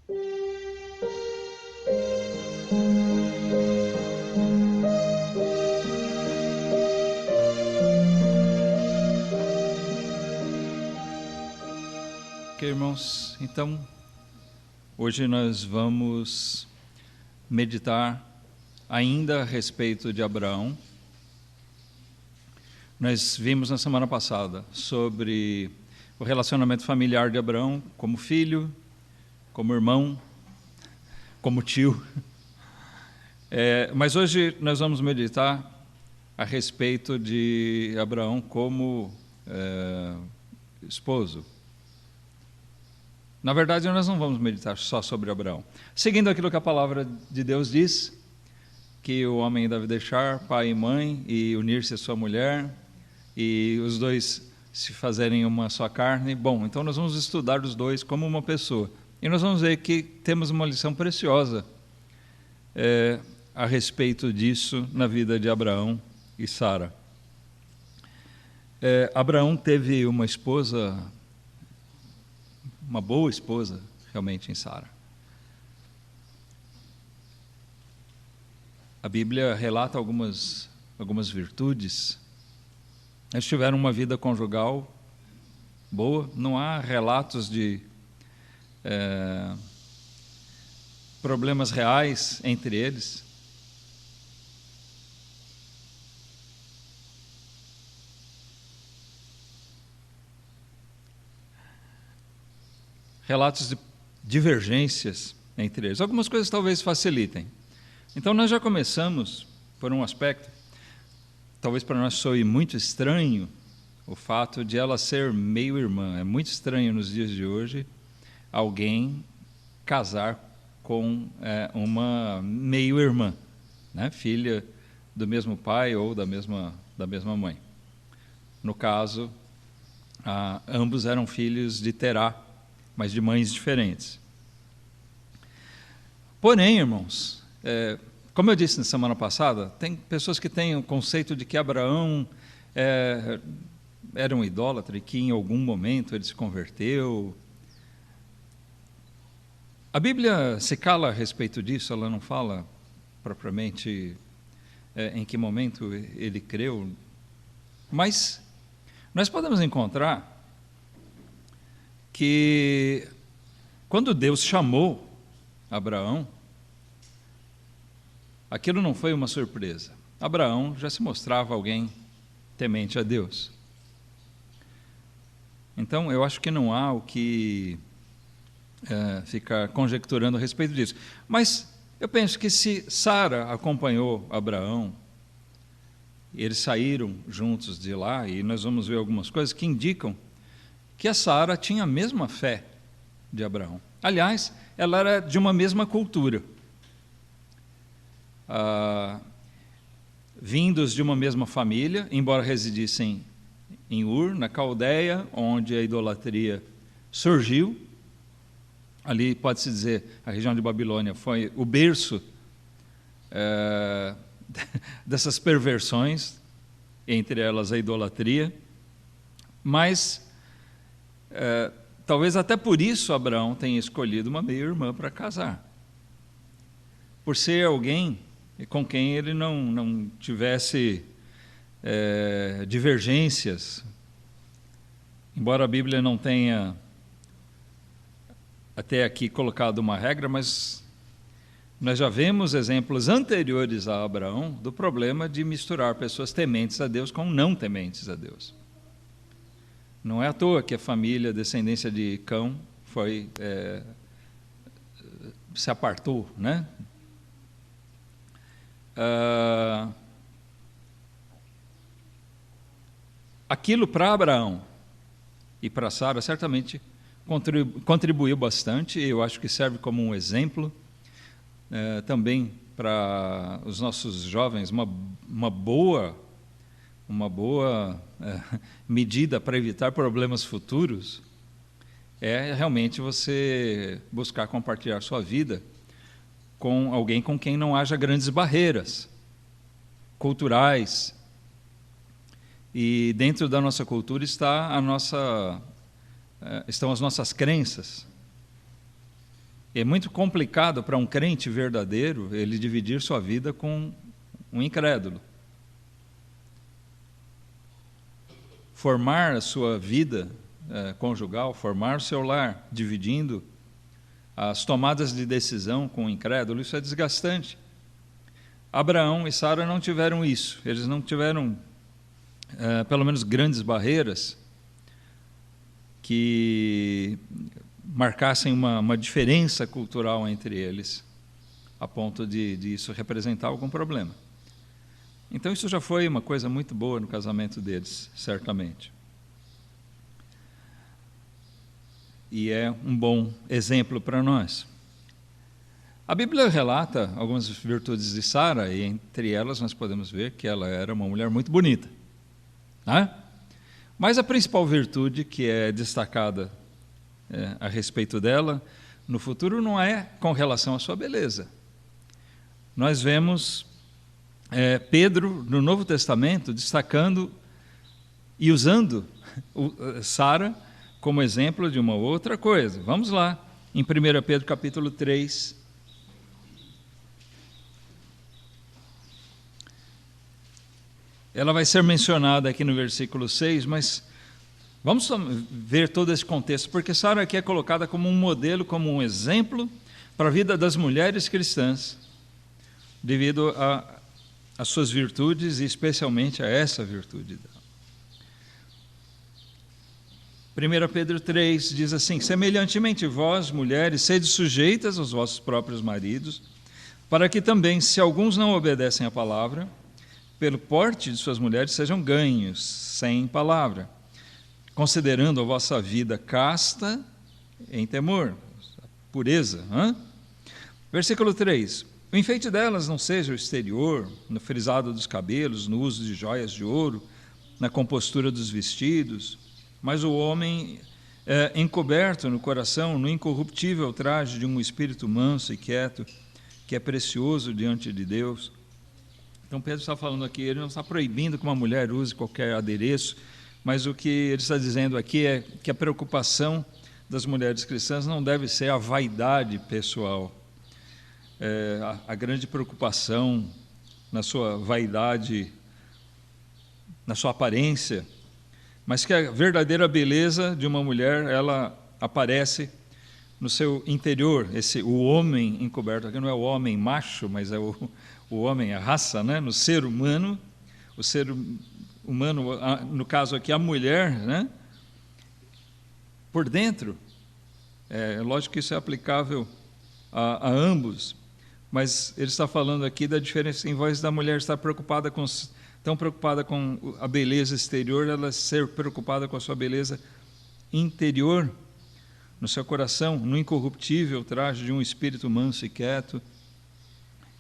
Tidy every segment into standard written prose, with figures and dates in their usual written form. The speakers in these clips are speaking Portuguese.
Ok, irmãos, então hoje nós vamos meditar ainda a respeito de Abraão. Nós vimos na semana passada sobre o relacionamento familiar de Abraão como filho, como irmão, como tio. Mas hoje nós vamos meditar a respeito de Abraão como esposo. Na verdade, nós não vamos meditar só sobre Abraão. Seguindo aquilo que a palavra de Deus diz, que o homem deve deixar pai e mãe e unir-se à sua mulher, e os dois se fazerem uma só carne. Bom, então nós vamos estudar os dois como uma pessoa. E nós vamos ver que temos uma lição preciosa a respeito disso na vida de Abraão e Sara. Abraão teve uma esposa, uma boa esposa, realmente, em Sara. A Bíblia relata algumas virtudes. Eles tiveram uma vida conjugal boa, não há relatos de problemas reais entre eles. Relatos de divergências entre eles. Algumas coisas talvez facilitem. Então nós já começamos por um aspecto, talvez para nós soe muito estranho, o fato de ela ser meio-irmã. É muito estranho nos dias de hoje alguém casar com uma meio-irmã, né? Filha do mesmo pai ou da mesma mãe. No caso, ambos eram filhos de Terá, mas de mães diferentes. Porém, irmãos, como eu disse na semana passada, tem pessoas que têm o conceito de que Abraão era um idólatra e que em algum momento ele se converteu. A Bíblia se cala a respeito disso, ela não fala propriamente em que momento ele creu, mas nós podemos encontrar que quando Deus chamou Abraão, aquilo não foi uma surpresa. Abraão já se mostrava alguém temente a Deus. Então, eu acho que não há o que ficar conjecturando a respeito disso. Mas eu penso que se Sara acompanhou Abraão, eles saíram juntos de lá, e nós vamos ver algumas coisas que indicam que a Sara tinha a mesma fé de Abraão. Aliás, ela era de uma mesma cultura. Vindos de uma mesma família, embora residissem em Ur, na Caldeia, onde a idolatria surgiu. Ali, pode-se dizer, a região de Babilônia foi o berço dessas perversões, entre elas a idolatria. Mas talvez até por isso Abraão tenha escolhido uma meia-irmã para casar, por ser alguém com quem ele não tivesse divergências. Embora a Bíblia não tenha até aqui colocado uma regra, mas nós já vemos exemplos anteriores a Abraão do problema de misturar pessoas tementes a Deus com não tementes a Deus. Não é à toa que a família, descendência de Cão, se apartou, né? Aquilo para Abraão e para Sara certamente contribuiu bastante, e eu acho que serve como um exemplo também para os nossos jovens, uma boa medida para evitar problemas futuros é realmente você buscar compartilhar sua vida com alguém com quem não haja grandes barreiras culturais. E dentro da nossa cultura estão as nossas crenças. É muito complicado para um crente verdadeiro ele dividir sua vida com um incrédulo. Formar a sua vida conjugal, formar o seu lar, dividindo as tomadas de decisão com o incrédulo, isso é desgastante. Abraão e Sara não tiveram isso, eles não tiveram, pelo menos, grandes barreiras que marcassem uma diferença cultural entre eles, a ponto de isso representar algum problema. Então isso já foi uma coisa muito boa no casamento deles, certamente. E é um bom exemplo para nós. A Bíblia relata algumas virtudes de Sara, e entre elas nós podemos ver que ela era uma mulher muito bonita, né? Mas a principal virtude que é destacada a respeito dela no futuro não é com relação à sua beleza. Nós vemos Pedro, no Novo Testamento, destacando e usando Sara como exemplo de uma outra coisa. Vamos lá, em 1 Pedro capítulo 3. Ela vai ser mencionada aqui no versículo 6, mas vamos ver todo esse contexto, porque Sara aqui é colocada como um modelo, como um exemplo para a vida das mulheres cristãs, devido às suas virtudes e especialmente a essa virtude dela. 1 Pedro 3 diz assim: semelhantemente vós, mulheres, sede sujeitas aos vossos próprios maridos, para que também, se alguns não obedecem à palavra, pelo porte de suas mulheres sejam ganhos, sem palavra, considerando a vossa vida casta em temor, pureza. Versículo 3: o enfeite delas não seja o exterior, no frisado dos cabelos, no uso de joias de ouro, na compostura dos vestidos, mas o homem encoberto no coração, no incorruptível traje de um espírito manso e quieto, que é precioso diante de Deus. Então Pedro está falando aqui, ele não está proibindo que uma mulher use qualquer adereço, mas o que ele está dizendo aqui é que a preocupação das mulheres cristãs não deve ser a vaidade pessoal, a grande preocupação na sua vaidade, na sua aparência, mas que a verdadeira beleza de uma mulher, ela aparece no seu interior. O homem encoberto aqui não é o homem macho, mas é o homem, a raça, né? No ser humano, o ser humano, no caso aqui a mulher, né? Por dentro, lógico que isso é aplicável a ambos, mas ele está falando aqui da diferença em vez da mulher estar tão preocupada com a beleza exterior, ela ser preocupada com a sua beleza interior, no seu coração, no incorruptível traje de um espírito manso e quieto,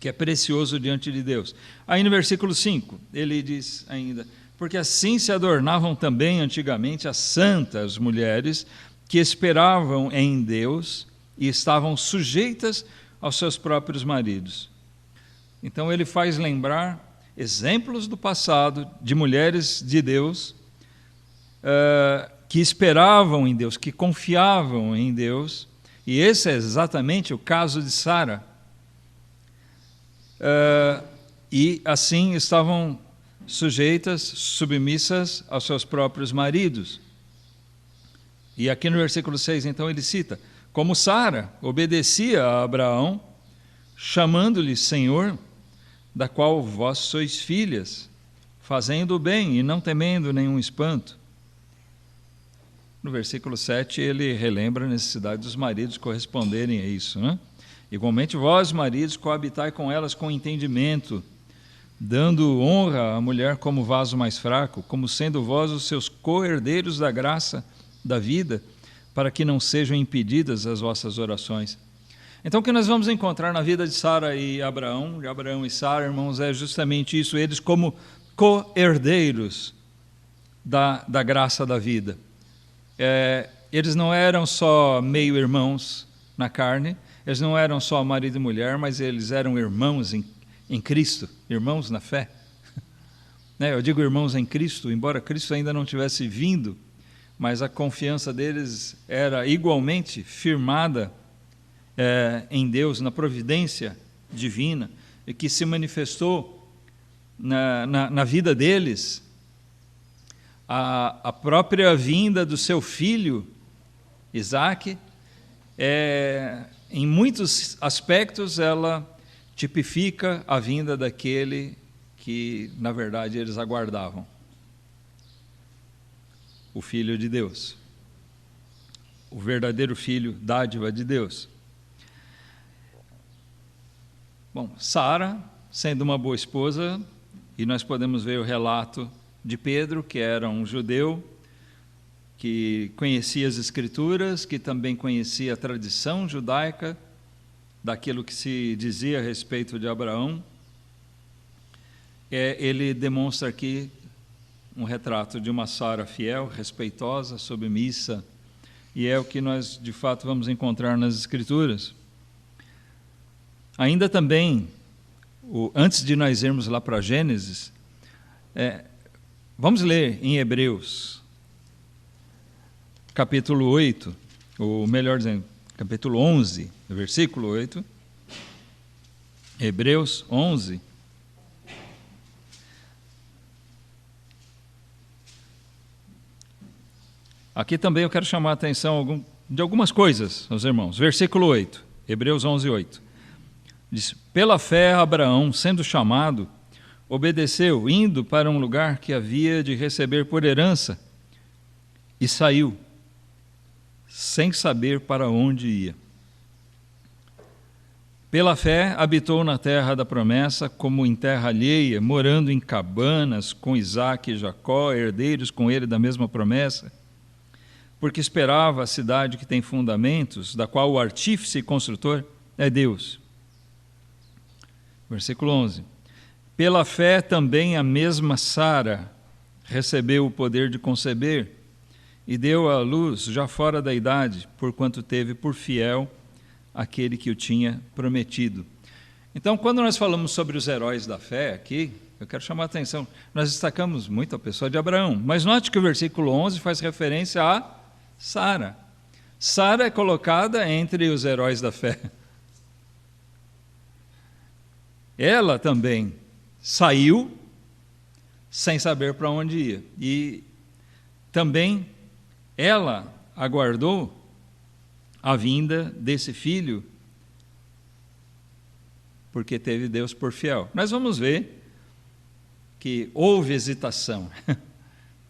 que é precioso diante de Deus. Aí no versículo 5, ele diz ainda: porque assim se adornavam também antigamente as santas mulheres que esperavam em Deus e estavam sujeitas aos seus próprios maridos. Então ele faz lembrar exemplos do passado de mulheres de Deus que esperavam em Deus, que confiavam em Deus, e esse é exatamente o caso de Sara. E assim estavam sujeitas, submissas aos seus próprios maridos. E aqui no versículo 6, então, ele cita: como Sara obedecia a Abraão, chamando-lhe Senhor, da qual vós sois filhas, fazendo o bem e não temendo nenhum espanto. No versículo 7, ele relembra a necessidade dos maridos corresponderem a isso, né? Igualmente, vós, maridos, coabitai com elas com entendimento, dando honra à mulher como vaso mais fraco, como sendo vós os seus co-herdeiros da graça da vida, para que não sejam impedidas as vossas orações. Então, o que nós vamos encontrar na vida de Sara e Abraão, de Abraão e Sara, irmãos, é justamente isso, eles como co-herdeiros da graça da vida. Eles não eram só meio-irmãos na carne, eles não eram só marido e mulher, mas eles eram irmãos em Cristo, irmãos na fé. Eu digo irmãos em Cristo, embora Cristo ainda não tivesse vindo, mas a confiança deles era igualmente firmada em Deus, na providência divina, e que se manifestou na vida deles, a própria vinda do seu filho, Isaque, em muitos aspectos, ela tipifica a vinda daquele que, na verdade, eles aguardavam. O Filho de Deus. O verdadeiro Filho, dádiva de Deus. Bom, Sara, sendo uma boa esposa, e nós podemos ver o relato de Pedro, que era um judeu, que conhecia as Escrituras, que também conhecia a tradição judaica, daquilo que se dizia a respeito de Abraão. Ele demonstra aqui um retrato de uma Sara fiel, respeitosa, submissa, e é o que nós, de fato, vamos encontrar nas Escrituras. Ainda também, antes de nós irmos lá para Gênesis, vamos ler em Hebreus, capítulo 8, ou melhor dizendo, capítulo 11, versículo 8, Hebreus 11. Aqui também eu quero chamar a atenção de algumas coisas, meus irmãos. Versículo 8, Hebreus 11, 8. Diz: pela fé, Abraão, sendo chamado, obedeceu, indo para um lugar que havia de receber por herança, e saiu, sem saber para onde ia. Pela fé, habitou na terra da promessa, como em terra alheia, morando em cabanas com Isaque e Jacó, herdeiros com ele da mesma promessa, porque esperava a cidade que tem fundamentos, da qual o artífice e construtor é Deus. Versículo 11. Pela fé também a mesma Sara recebeu o poder de conceber e deu à luz já fora da idade, porquanto teve por fiel aquele que o tinha prometido. Então, quando nós falamos sobre os heróis da fé aqui, eu quero chamar a atenção, nós destacamos muito a pessoa de Abraão, mas note que o versículo 11 faz referência a Sara. Sara é colocada entre os heróis da fé. Ela também saiu sem saber para onde ia. E também ela aguardou a vinda desse filho, porque teve Deus por fiel. Nós vamos ver que houve hesitação.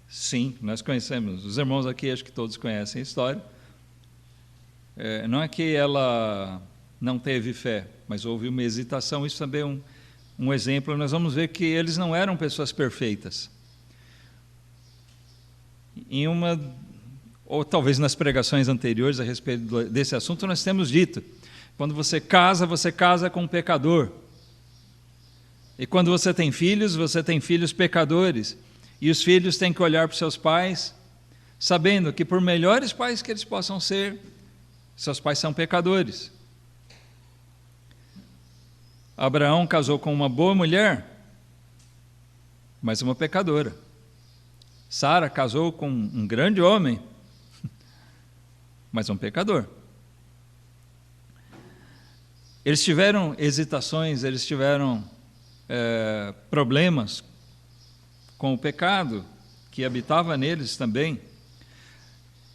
Sim, nós conhecemos. Os irmãos aqui, acho que todos conhecem a história. Não é que ela não teve fé, mas houve uma hesitação. Isso também é um exemplo. Nós vamos ver que eles não eram pessoas perfeitas. Ou talvez nas pregações anteriores a respeito desse assunto, nós temos dito, quando você casa com um pecador. E quando você tem filhos pecadores. E os filhos têm que olhar para os seus pais, sabendo que por melhores pais que eles possam ser, seus pais são pecadores. Abraão casou com uma boa mulher, mas uma pecadora. Sara casou com um grande homem, mas um pecador. Eles tiveram hesitações, eles tiveram problemas com o pecado que habitava neles também.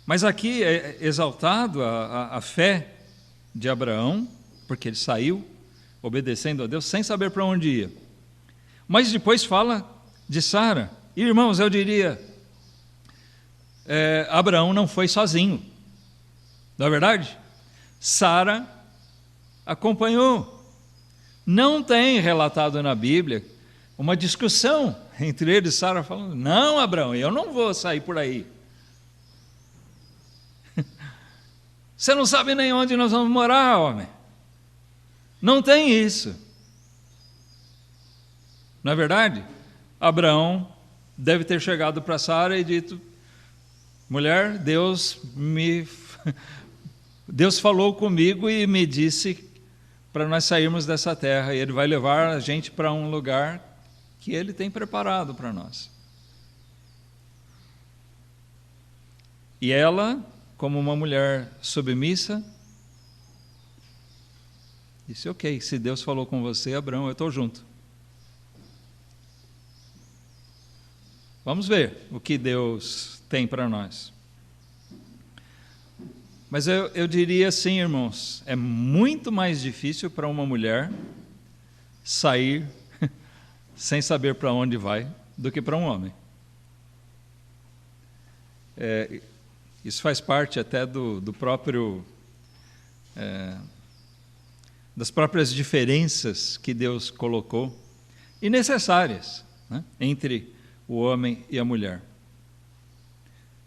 Mas aqui é exaltado a fé de Abraão, porque ele saiu obedecendo a Deus sem saber para onde ia. Mas depois fala de Sara. Irmãos, eu diria, Abraão não foi sozinho. Não é verdade? Sara acompanhou. Não tem relatado na Bíblia uma discussão entre eles, Sara falando, não, Abraão, eu não vou sair por aí. Você não sabe nem onde nós vamos morar, homem. Não tem isso. Não é verdade? Abraão deve ter chegado para Sara e dito, mulher, Deus falou comigo e me disse para nós sairmos dessa terra, e Ele vai levar a gente para um lugar que Ele tem preparado para nós. E ela, como uma mulher submissa, Disse, ok, se Deus falou com você, Abraão, eu estou junto. Vamos ver o que Deus tem para nós. Mas eu diria assim, irmãos, é muito mais difícil para uma mulher sair sem saber para onde vai do que para um homem. Isso faz parte até do próprio... das próprias diferenças que Deus colocou, e necessárias, né, entre o homem e a mulher.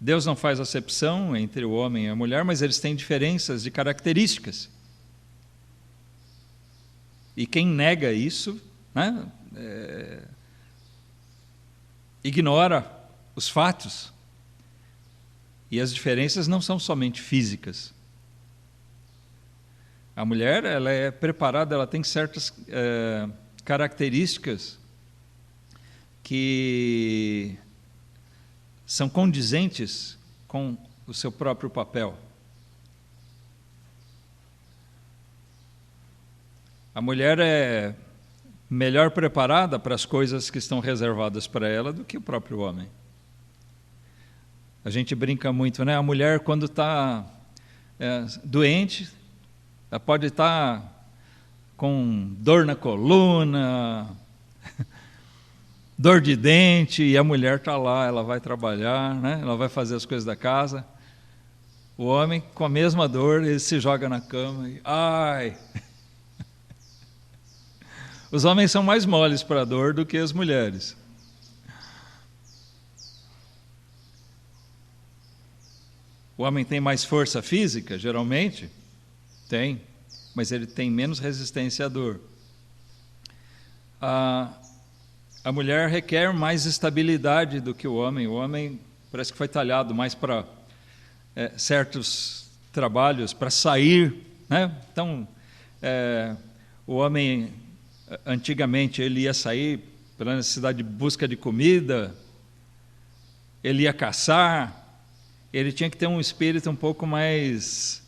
Deus não faz acepção entre o homem e a mulher, mas eles têm diferenças de características. E quem nega isso, né, ignora os fatos. E as diferenças não são somente físicas. A mulher, ela é preparada, ela tem certas características que são condizentes com o seu próprio papel. A mulher é melhor preparada para as coisas que estão reservadas para ela do que o próprio homem. A gente brinca muito, né? A mulher, quando está doente, ela pode estar com dor na coluna, dor de dente, e a mulher está lá, ela vai trabalhar, né? Ela vai fazer as coisas da casa. O homem, com a mesma dor, ele se joga na cama e... ai! Os homens são mais moles para a dor do que as mulheres. O homem tem mais força física, geralmente? Tem, mas ele tem menos resistência à dor. A mulher requer mais estabilidade do que o homem. O homem parece que foi talhado mais para certos trabalhos, para sair, né? Então, o homem, antigamente, ele ia sair pela necessidade de busca de comida, ele ia caçar, ele tinha que ter um espírito um pouco mais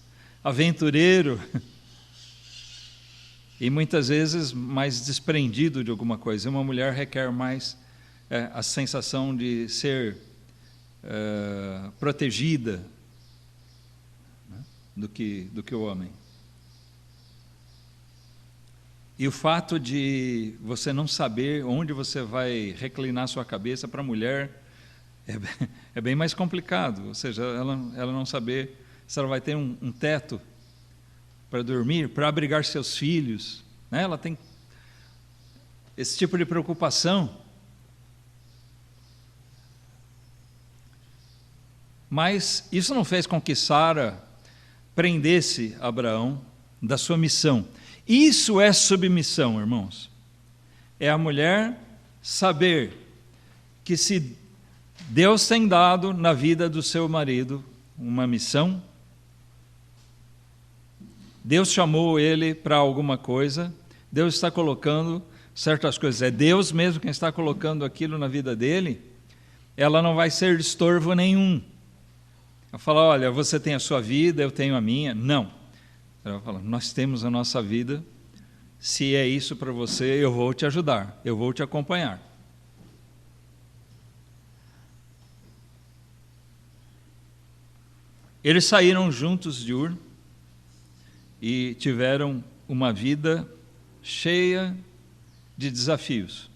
aventureiro e muitas vezes mais desprendido de alguma coisa. Uma mulher requer mais a sensação de ser protegida, né, do que o homem. E o fato de você não saber onde você vai reclinar sua cabeça, para a mulher é bem mais complicado. Ou seja, ela não saber se ela vai ter um teto para dormir, para abrigar seus filhos, né? Ela tem esse tipo de preocupação. Mas isso não fez com que Sara prendesse Abraão da sua missão. Isso é submissão, irmãos. É a mulher saber que se Deus tem dado na vida do seu marido uma missão, Deus chamou ele para alguma coisa, Deus está colocando certas coisas, é Deus mesmo quem está colocando aquilo na vida dele, ela não vai ser estorvo nenhum. Ela fala, olha, você tem a sua vida, eu tenho a minha. Não. Ela fala, nós temos a nossa vida, se é isso para você, eu vou te ajudar, eu vou te acompanhar. Eles saíram juntos de Ur e tiveram uma vida cheia de desafios.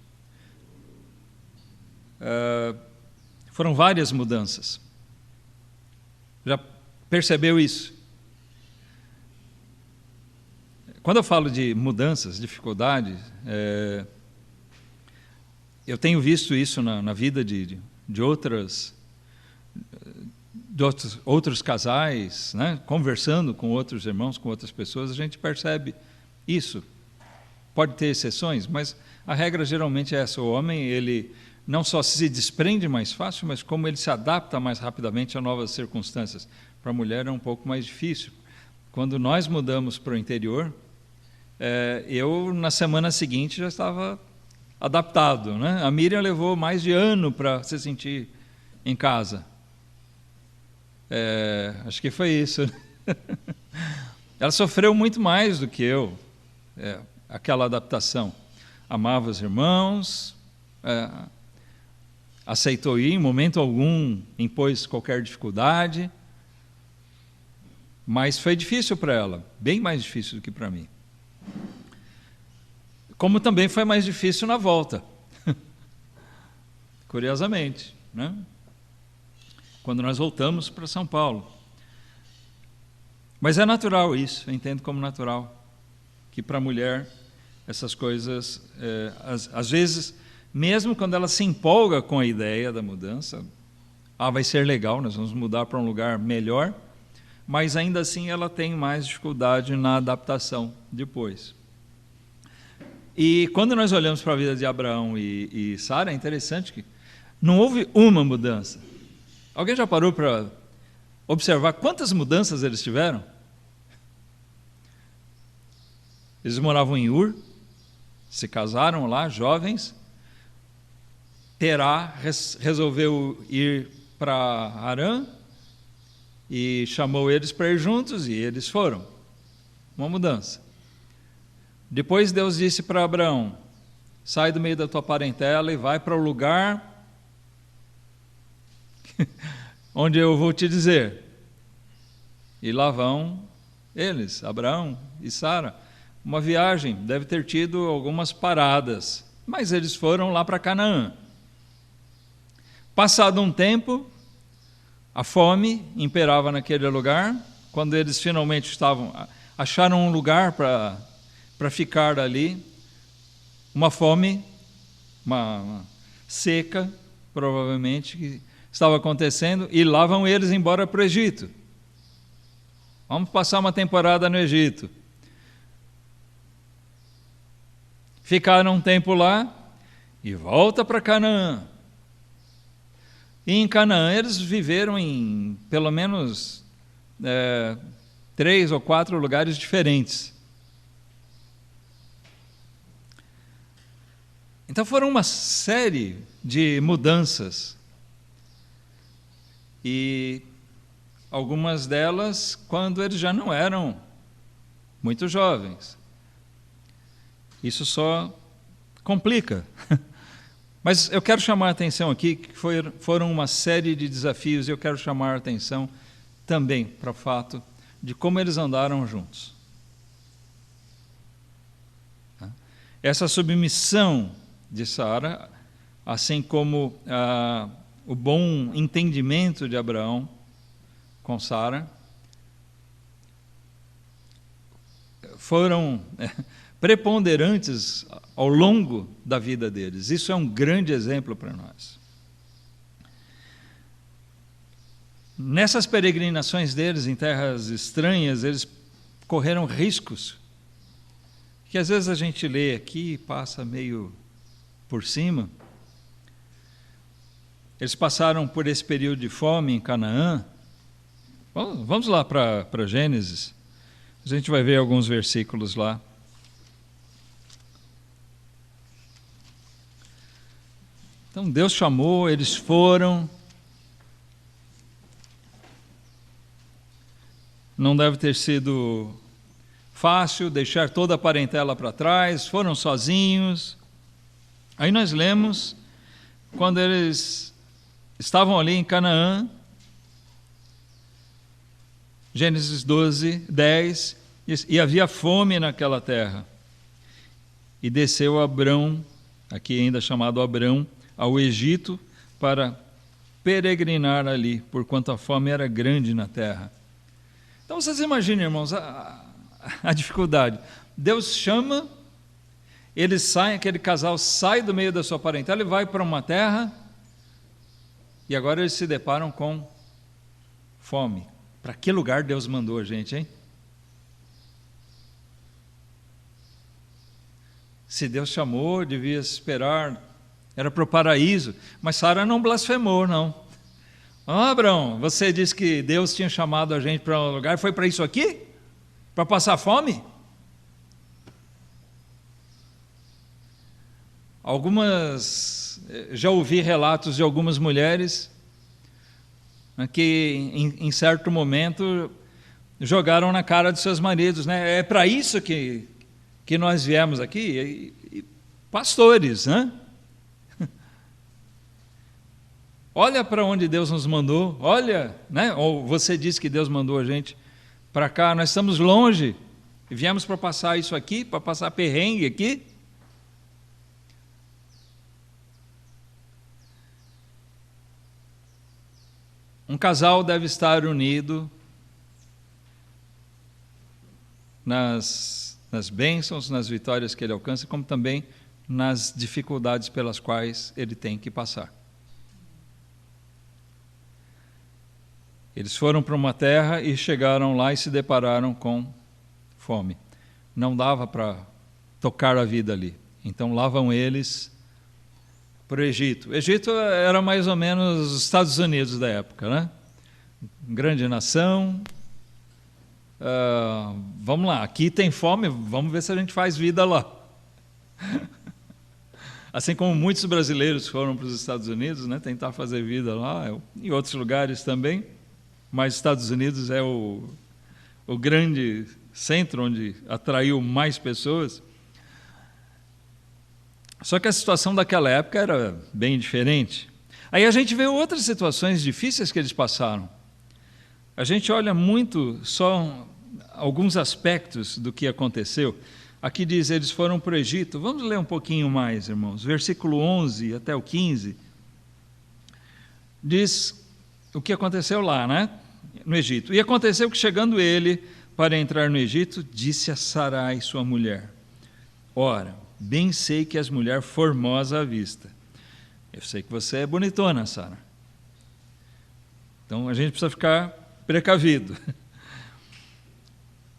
Foram várias mudanças. Já percebeu isso? Quando eu falo de mudanças, dificuldades, eu tenho visto isso na vida de outros casais, né? Conversando com outros irmãos, com outras pessoas, a gente percebe isso. Pode ter exceções, mas a regra geralmente é essa. O homem, ele não só se desprende mais fácil, mas como ele se adapta mais rapidamente a novas circunstâncias. Para a mulher é um pouco mais difícil. Quando nós mudamos para o interior, eu, na semana seguinte, já estava adaptado, né? A Miriam levou mais de ano para se sentir em casa. Acho que foi isso. Ela sofreu muito mais do que eu. aquela adaptação. Amava os irmãos, aceitou ir, em momento algum impôs qualquer dificuldade, mas foi difícil para ela, bem mais difícil do que para mim. Como também foi mais difícil na volta, curiosamente, né? Quando nós voltamos para São Paulo. Mas é natural isso, eu entendo como natural, que para a mulher essas coisas, às vezes, mesmo quando ela se empolga com a ideia da mudança, vai ser legal, nós vamos mudar para um lugar melhor, mas ainda assim ela tem mais dificuldade na adaptação depois. E quando nós olhamos para a vida de Abraão e Sara, é interessante que não houve uma mudança. Alguém já parou para observar quantas mudanças eles tiveram? Eles moravam em Ur, se casaram lá, jovens. Terá resolveu ir para Harã e chamou eles para ir juntos, e eles foram. Uma mudança. Depois Deus disse para Abraão: sai do meio da tua parentela e vai para o lugar onde eu vou te dizer. E lá vão eles, Abraão e Sara. Uma viagem, deve ter tido algumas paradas, mas eles foram lá para Canaã. Passado um tempo, a fome imperava naquele lugar. Quando eles finalmente acharam um lugar para ficar ali, uma fome, uma seca, provavelmente, que estava acontecendo, e lá vão eles embora para o Egito. Vamos passar uma temporada no Egito. Ficaram um tempo lá e volta para Canaã. E em Canaã eles viveram em pelo menos 3 ou 4 lugares diferentes. Então foram uma série de mudanças. E algumas delas quando eles já não eram muito jovens. Isso só complica. Mas eu quero chamar a atenção aqui que foram uma série de desafios, e eu quero chamar a atenção também para o fato de como eles andaram juntos. Essa submissão de Sara, assim como o bom entendimento de Abraão com Sara, foram preponderantes ao longo da vida deles. Isso é um grande exemplo para nós. Nessas peregrinações deles em terras estranhas, eles correram riscos que às vezes a gente lê aqui e passa meio por cima. Eles passaram por esse período de fome em Canaã. Vamos lá para Gênesis. A gente vai ver alguns versículos lá. Então Deus chamou, eles foram. Não deve ter sido fácil deixar toda a parentela para trás, foram sozinhos. Aí nós lemos, quando eles estavam ali em Canaã, Gênesis 12, 10, e havia fome naquela terra. E desceu Abrão, aqui ainda chamado Abrão, ao Egito para peregrinar ali, porquanto a fome era grande na terra. Então vocês imaginem, irmãos, a dificuldade. Deus chama, eles saem, aquele casal sai do meio da sua parentela e vai para uma terra, e agora eles se deparam com fome. Para que lugar Deus mandou a gente, hein? Se Deus chamou, devia esperar, era para o paraíso, mas Sara não blasfemou, não. Abraão, você disse que Deus tinha chamado a gente para um lugar, foi para isso aqui? Para passar fome? Já ouvi relatos de algumas mulheres que em certo momento jogaram na cara de seus maridos, né? É para isso que que nós viemos aqui, pastores, né? Olha para onde Deus nos mandou, olha, né? Ou você disse que Deus mandou a gente para cá, nós estamos longe, e viemos para passar isso aqui, para passar perrengue aqui. Um casal deve estar unido nas bênçãos, nas vitórias que ele alcança, como também nas dificuldades pelas quais ele tem que passar. Eles foram para uma terra e chegaram lá e se depararam com fome. Não dava para tocar a vida ali. Então lá vão eles para o Egito. O Egito era mais ou menos os Estados Unidos da época, né? Grande nação. Vamos lá, aqui tem fome, vamos ver se a gente faz vida lá. Assim como muitos brasileiros foram para os Estados Unidos, né, tentar fazer vida lá, em outros lugares também, mas Estados Unidos é o grande centro onde atraiu mais pessoas. Só que a situação daquela época era bem diferente. Aí a gente vê outras situações difíceis que eles passaram. A gente olha muito só alguns aspectos do que aconteceu. Aqui diz, eles foram para o Egito. Vamos ler um pouquinho mais, irmãos. Versículo 11 até o 15. Diz o que aconteceu lá, né? No Egito. E aconteceu que, chegando ele para entrar no Egito, disse a Sarai, sua mulher: ora, bem sei que és mulher formosa à vista. Eu sei que você é bonitona, Sara. Então a gente precisa ficar precavido.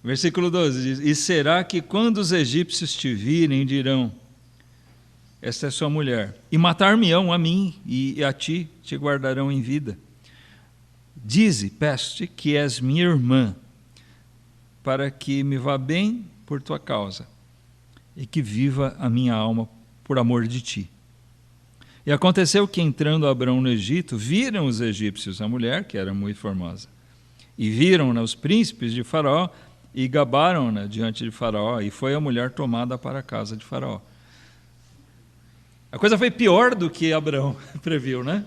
Versículo 12 diz: e será que quando os egípcios te virem, dirão: esta é sua mulher, e matar-me-ão a mim e a ti te guardarão em vida. Dize, peço-te, que és minha irmã, para que me vá bem por tua causa, e que viva a minha alma por amor de ti. E aconteceu que, entrando Abrão no Egito, viram os egípcios a mulher, que era muito formosa, e viram-na os príncipes de Faraó, e gabaram-na diante de Faraó, e foi a mulher tomada para a casa de Faraó. A coisa foi pior do que Abrão previu, né?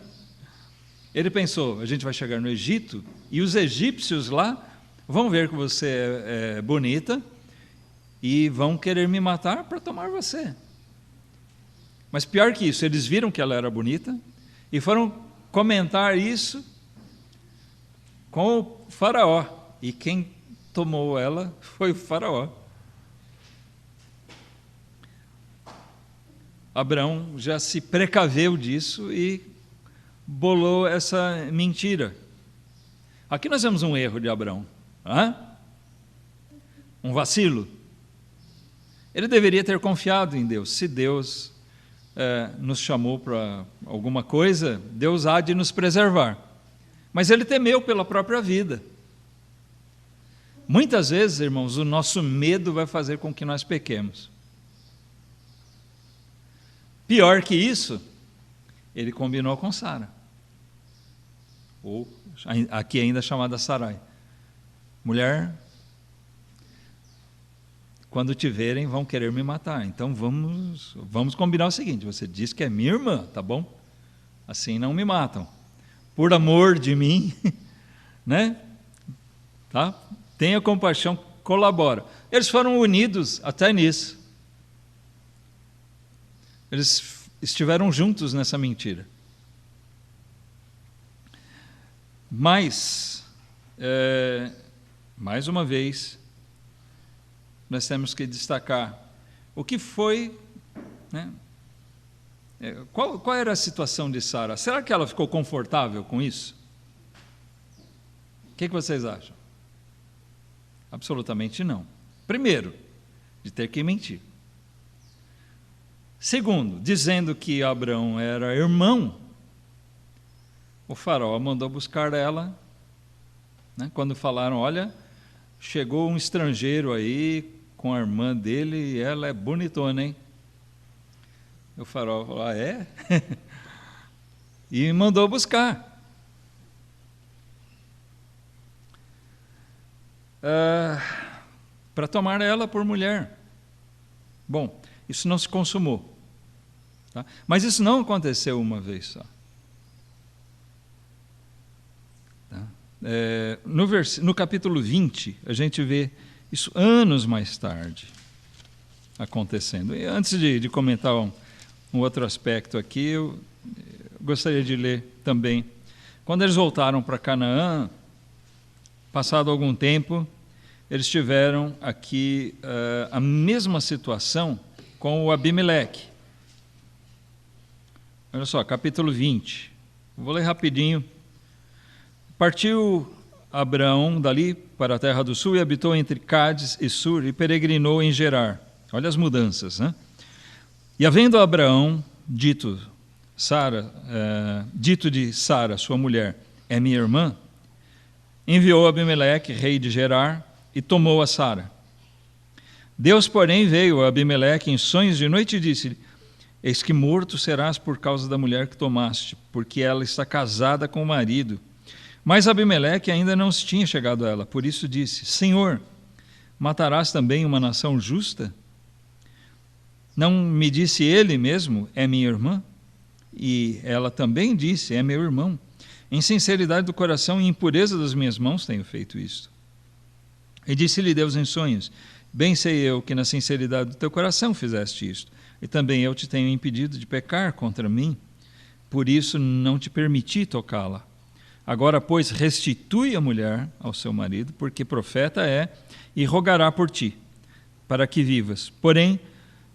Ele pensou, a gente vai chegar no Egito, e os egípcios lá vão ver que você é bonita, e vão querer me matar para tomar você. Mas pior que isso, eles viram que ela era bonita, e foram comentar isso com o Faraó, e quem tomou ela foi o Faraó. Abrão já se precaveu disso e bolou essa mentira. Aqui nós vemos um erro de Abrão, um vacilo. Ele deveria ter confiado em Deus. Se Deus nos chamou para alguma coisa, Deus há de nos preservar. Mas ele temeu pela própria vida. Muitas vezes, irmãos, o nosso medo vai fazer com que nós pequemos. Pior que isso, ele combinou com Sara, ou aqui ainda chamada Sarai. Mulher, quando te verem, vão querer me matar. Então vamos combinar o seguinte: você diz que é minha irmã, tá bom? Assim não me matam. Por amor de mim, né? Tá? Tenha compaixão, colabora. Eles foram unidos até nisso. Eles estiveram juntos nessa mentira. Mas, mais uma vez, nós temos que destacar o que foi, né? Qual era a situação de Sara? Será que ela ficou confortável com isso? O que vocês acham? Absolutamente não. Primeiro, de ter que mentir. Segundo, dizendo que Abrão era irmão, o Faraó mandou buscar ela, né? Quando falaram, olha, chegou um estrangeiro aí com a irmã dele e ela é bonitona, hein? O Faraó falou, é? E mandou buscar. Para tomar ela por mulher. Bom, isso não se consumou. Tá? Mas isso não aconteceu uma vez só. Tá? No capítulo 20, a gente vê isso anos mais tarde acontecendo. E antes de comentar um outro aspecto aqui, eu gostaria de ler também. Quando eles voltaram para Canaã, passado algum tempo, eles tiveram aqui a mesma situação com o Abimeleque. Olha só, capítulo 20. Vou ler rapidinho. Partiu Abraão dali para a terra do sul e habitou entre Cádiz e Sur e peregrinou em Gerar. Olha as mudanças, né? E havendo Abraão dito de Sara, sua mulher, é minha irmã, enviou Abimeleque, rei de Gerar, e tomou a Sara. Deus, porém, veio a Abimeleque em sonhos de noite e disse-lhe: eis que morto serás por causa da mulher que tomaste, porque ela está casada com o marido. Mas Abimeleque ainda não se tinha chegado a ela, por isso disse: Senhor, matarás também uma nação justa? Não me disse ele mesmo, é minha irmã? E ela também disse, é meu irmão. Em sinceridade do coração e em pureza das minhas mãos tenho feito isto. E disse-lhe Deus em sonhos: bem sei eu que na sinceridade do teu coração fizeste isto, e também eu te tenho impedido de pecar contra mim, por isso não te permiti tocá-la. Agora, pois, restitui a mulher ao seu marido, porque profeta é, e rogará por ti, para que vivas. Porém,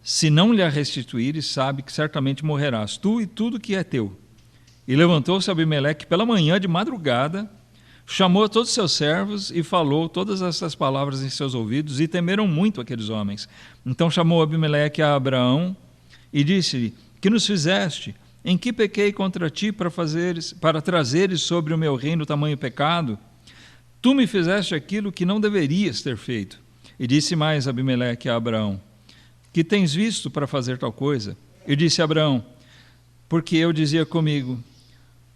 se não lhe a restituires, sabe que certamente morrerás, tu e tudo que é teu. E levantou-se Abimeleque pela manhã de madrugada, chamou todos os seus servos e falou todas essas palavras em seus ouvidos, e temeram muito aqueles homens. Então chamou Abimeleque a Abraão e disse-lhe: que nos fizeste? Em que pequei contra ti para trazeres sobre o meu reino tamanho pecado? Tu me fizeste aquilo que não deverias ter feito. E disse mais Abimeleque a Abraão: que tens visto para fazer tal coisa? E disse Abraão: porque eu dizia comigo,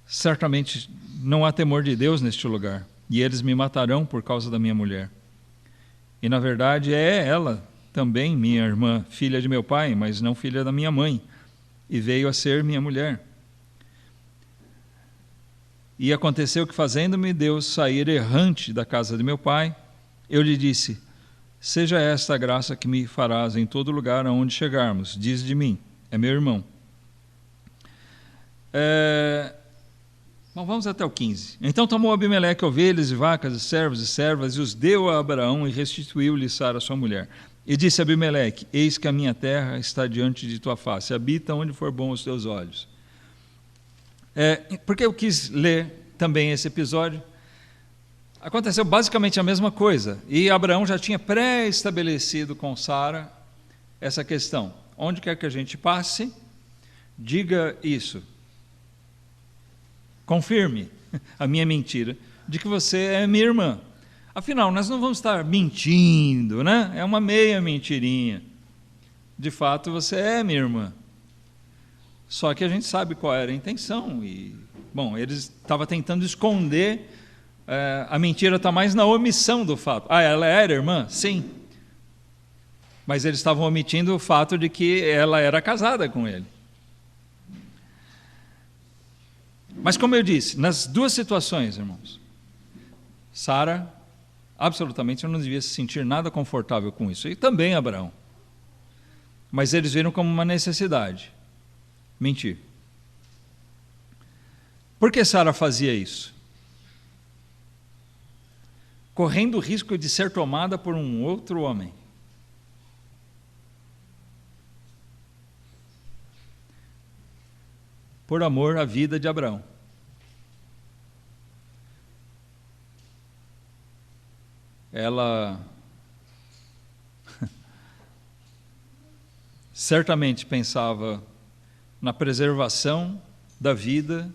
certamente não há temor de Deus neste lugar, e eles me matarão por causa da minha mulher. E na verdade é ela também minha irmã, filha de meu pai, mas não filha da minha mãe, e veio a ser minha mulher. E aconteceu que, fazendo-me Deus sair errante da casa de meu pai, eu lhe disse: seja esta a graça que me farás em todo lugar aonde chegarmos, diz de mim, é meu irmão. Bom, vamos até o 15. Então tomou Abimeleque ovelhas e vacas e servos e servas e os deu a Abraão e restituiu-lhe Sara sua mulher. E disse a Abimeleque: eis que a minha terra está diante de tua face, habita onde for bom os teus olhos. Porque eu quis ler também esse episódio. Aconteceu basicamente a mesma coisa, e Abraão já tinha pré-estabelecido com Sara essa questão: onde quer que a gente passe, diga isso, confirme a minha mentira de que você é minha irmã. Afinal, nós não vamos estar mentindo, né? É uma meia mentirinha. De fato, você é minha irmã. Só que a gente sabe qual era a intenção. E, bom, eles estavam tentando esconder. A mentira está mais na omissão do fato. Ela era irmã? Sim. Mas eles estavam omitindo o fato de que ela era casada com ele. Mas, como eu disse, nas duas situações, irmãos, Sara absolutamente não devia se sentir nada confortável com isso. E também Abraão. Mas eles viram como uma necessidade mentir. Por que Sara fazia isso? Correndo o risco de ser tomada por um outro homem. Por amor à vida de Abraão. Ela certamente pensava na preservação da vida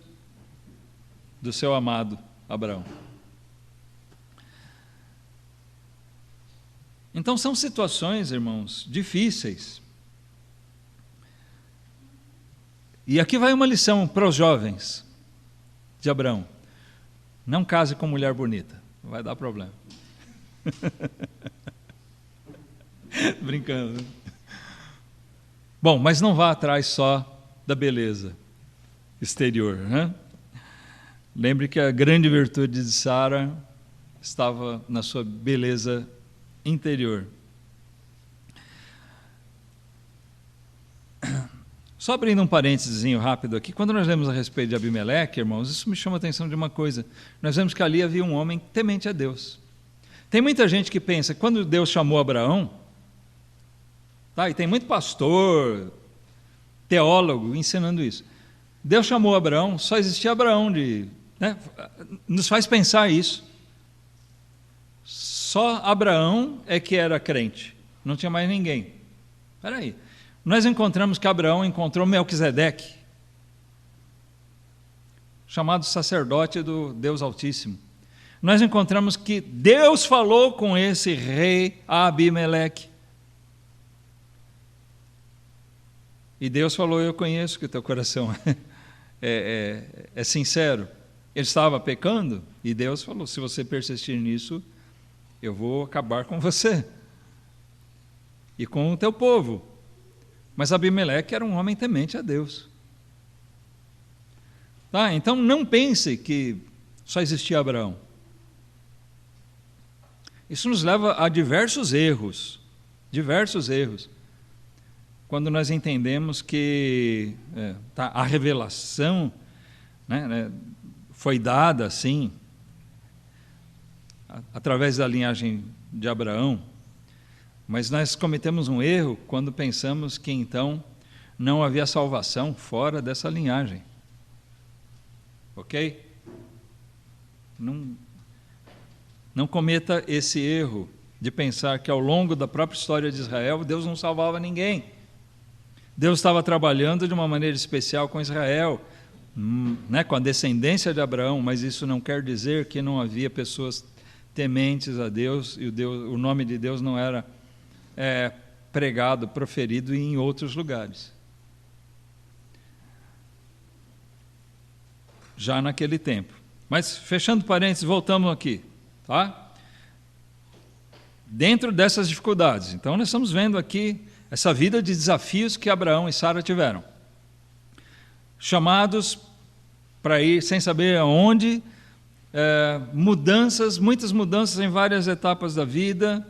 do seu amado Abraão. Então são situações, irmãos, difíceis. E aqui vai uma lição para os jovens de Abraão: não case com mulher bonita, vai dar problema. Brincando. Bom, mas não vá atrás só da beleza exterior, né? Lembre que a grande virtude de Sara estava na sua beleza interior. Só abrindo um parênteses rápido aqui, quando nós lemos a respeito de Abimeleque, irmãos, isso me chama a atenção de uma coisa. Nós vemos que ali havia um homem temente a Deus. Tem muita gente que pensa que quando Deus chamou Abraão, tá, e tem muito pastor, teólogo ensinando isso. Deus chamou Abraão, só existia Abraão, né? Nos faz pensar isso. Só Abraão é que era crente, não tinha mais ninguém. Espera aí. Nós encontramos que Abraão encontrou Melquisedeque, chamado sacerdote do Deus Altíssimo. Nós encontramos que Deus falou com esse rei Abimeleque. E Deus falou: eu conheço que o teu coração é sincero. Ele estava pecando e Deus falou: se você persistir nisso, eu vou acabar com você e com o teu povo. Mas Abimeleque era um homem temente a Deus. Tá? Então não pense que só existia Abraão. Isso nos leva a diversos erros. Quando nós entendemos que a revelação, né, foi dada assim, através da linhagem de Abraão, mas nós cometemos um erro quando pensamos que então não havia salvação fora dessa linhagem. Ok? Não cometa esse erro de pensar que ao longo da própria história de Israel, Deus não salvava ninguém. Deus estava trabalhando de uma maneira especial com Israel, né, com a descendência de Abraão, mas isso não quer dizer que não havia pessoas tementes a Deus e o nome de Deus não era pregado, proferido em outros lugares. Já naquele tempo. Mas, fechando parênteses, voltamos aqui. Tá? Dentro dessas dificuldades. Então, nós estamos vendo aqui essa vida de desafios que Abraão e Sara tiveram. Chamados para ir sem saber aonde, muitas mudanças em várias etapas da vida,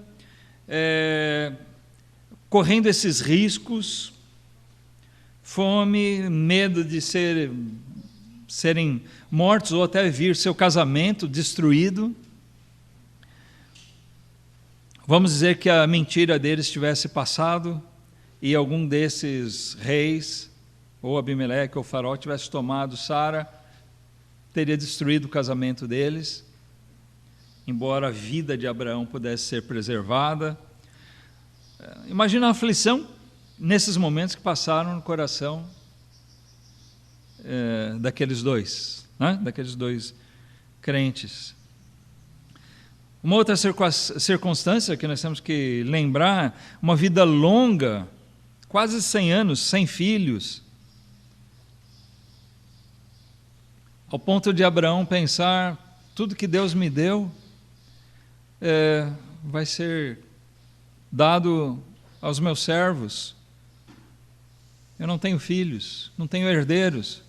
correndo esses riscos, fome, medo de serem mortos ou até vir seu casamento destruído. Vamos dizer que a mentira deles tivesse passado e algum desses reis, ou Abimeleque ou Faraó, tivesse tomado Sara, teria destruído o casamento deles, embora a vida de Abraão pudesse ser preservada. Imagina a aflição nesses momentos que passaram no coração daqueles dois, né? Daqueles dois crentes. Uma outra circunstância que nós temos que lembrar, uma vida longa, quase 100 anos, sem filhos, ao ponto de Abraão pensar, tudo que Deus me deu vai ser dado aos meus servos. Eu não tenho filhos, não tenho herdeiros.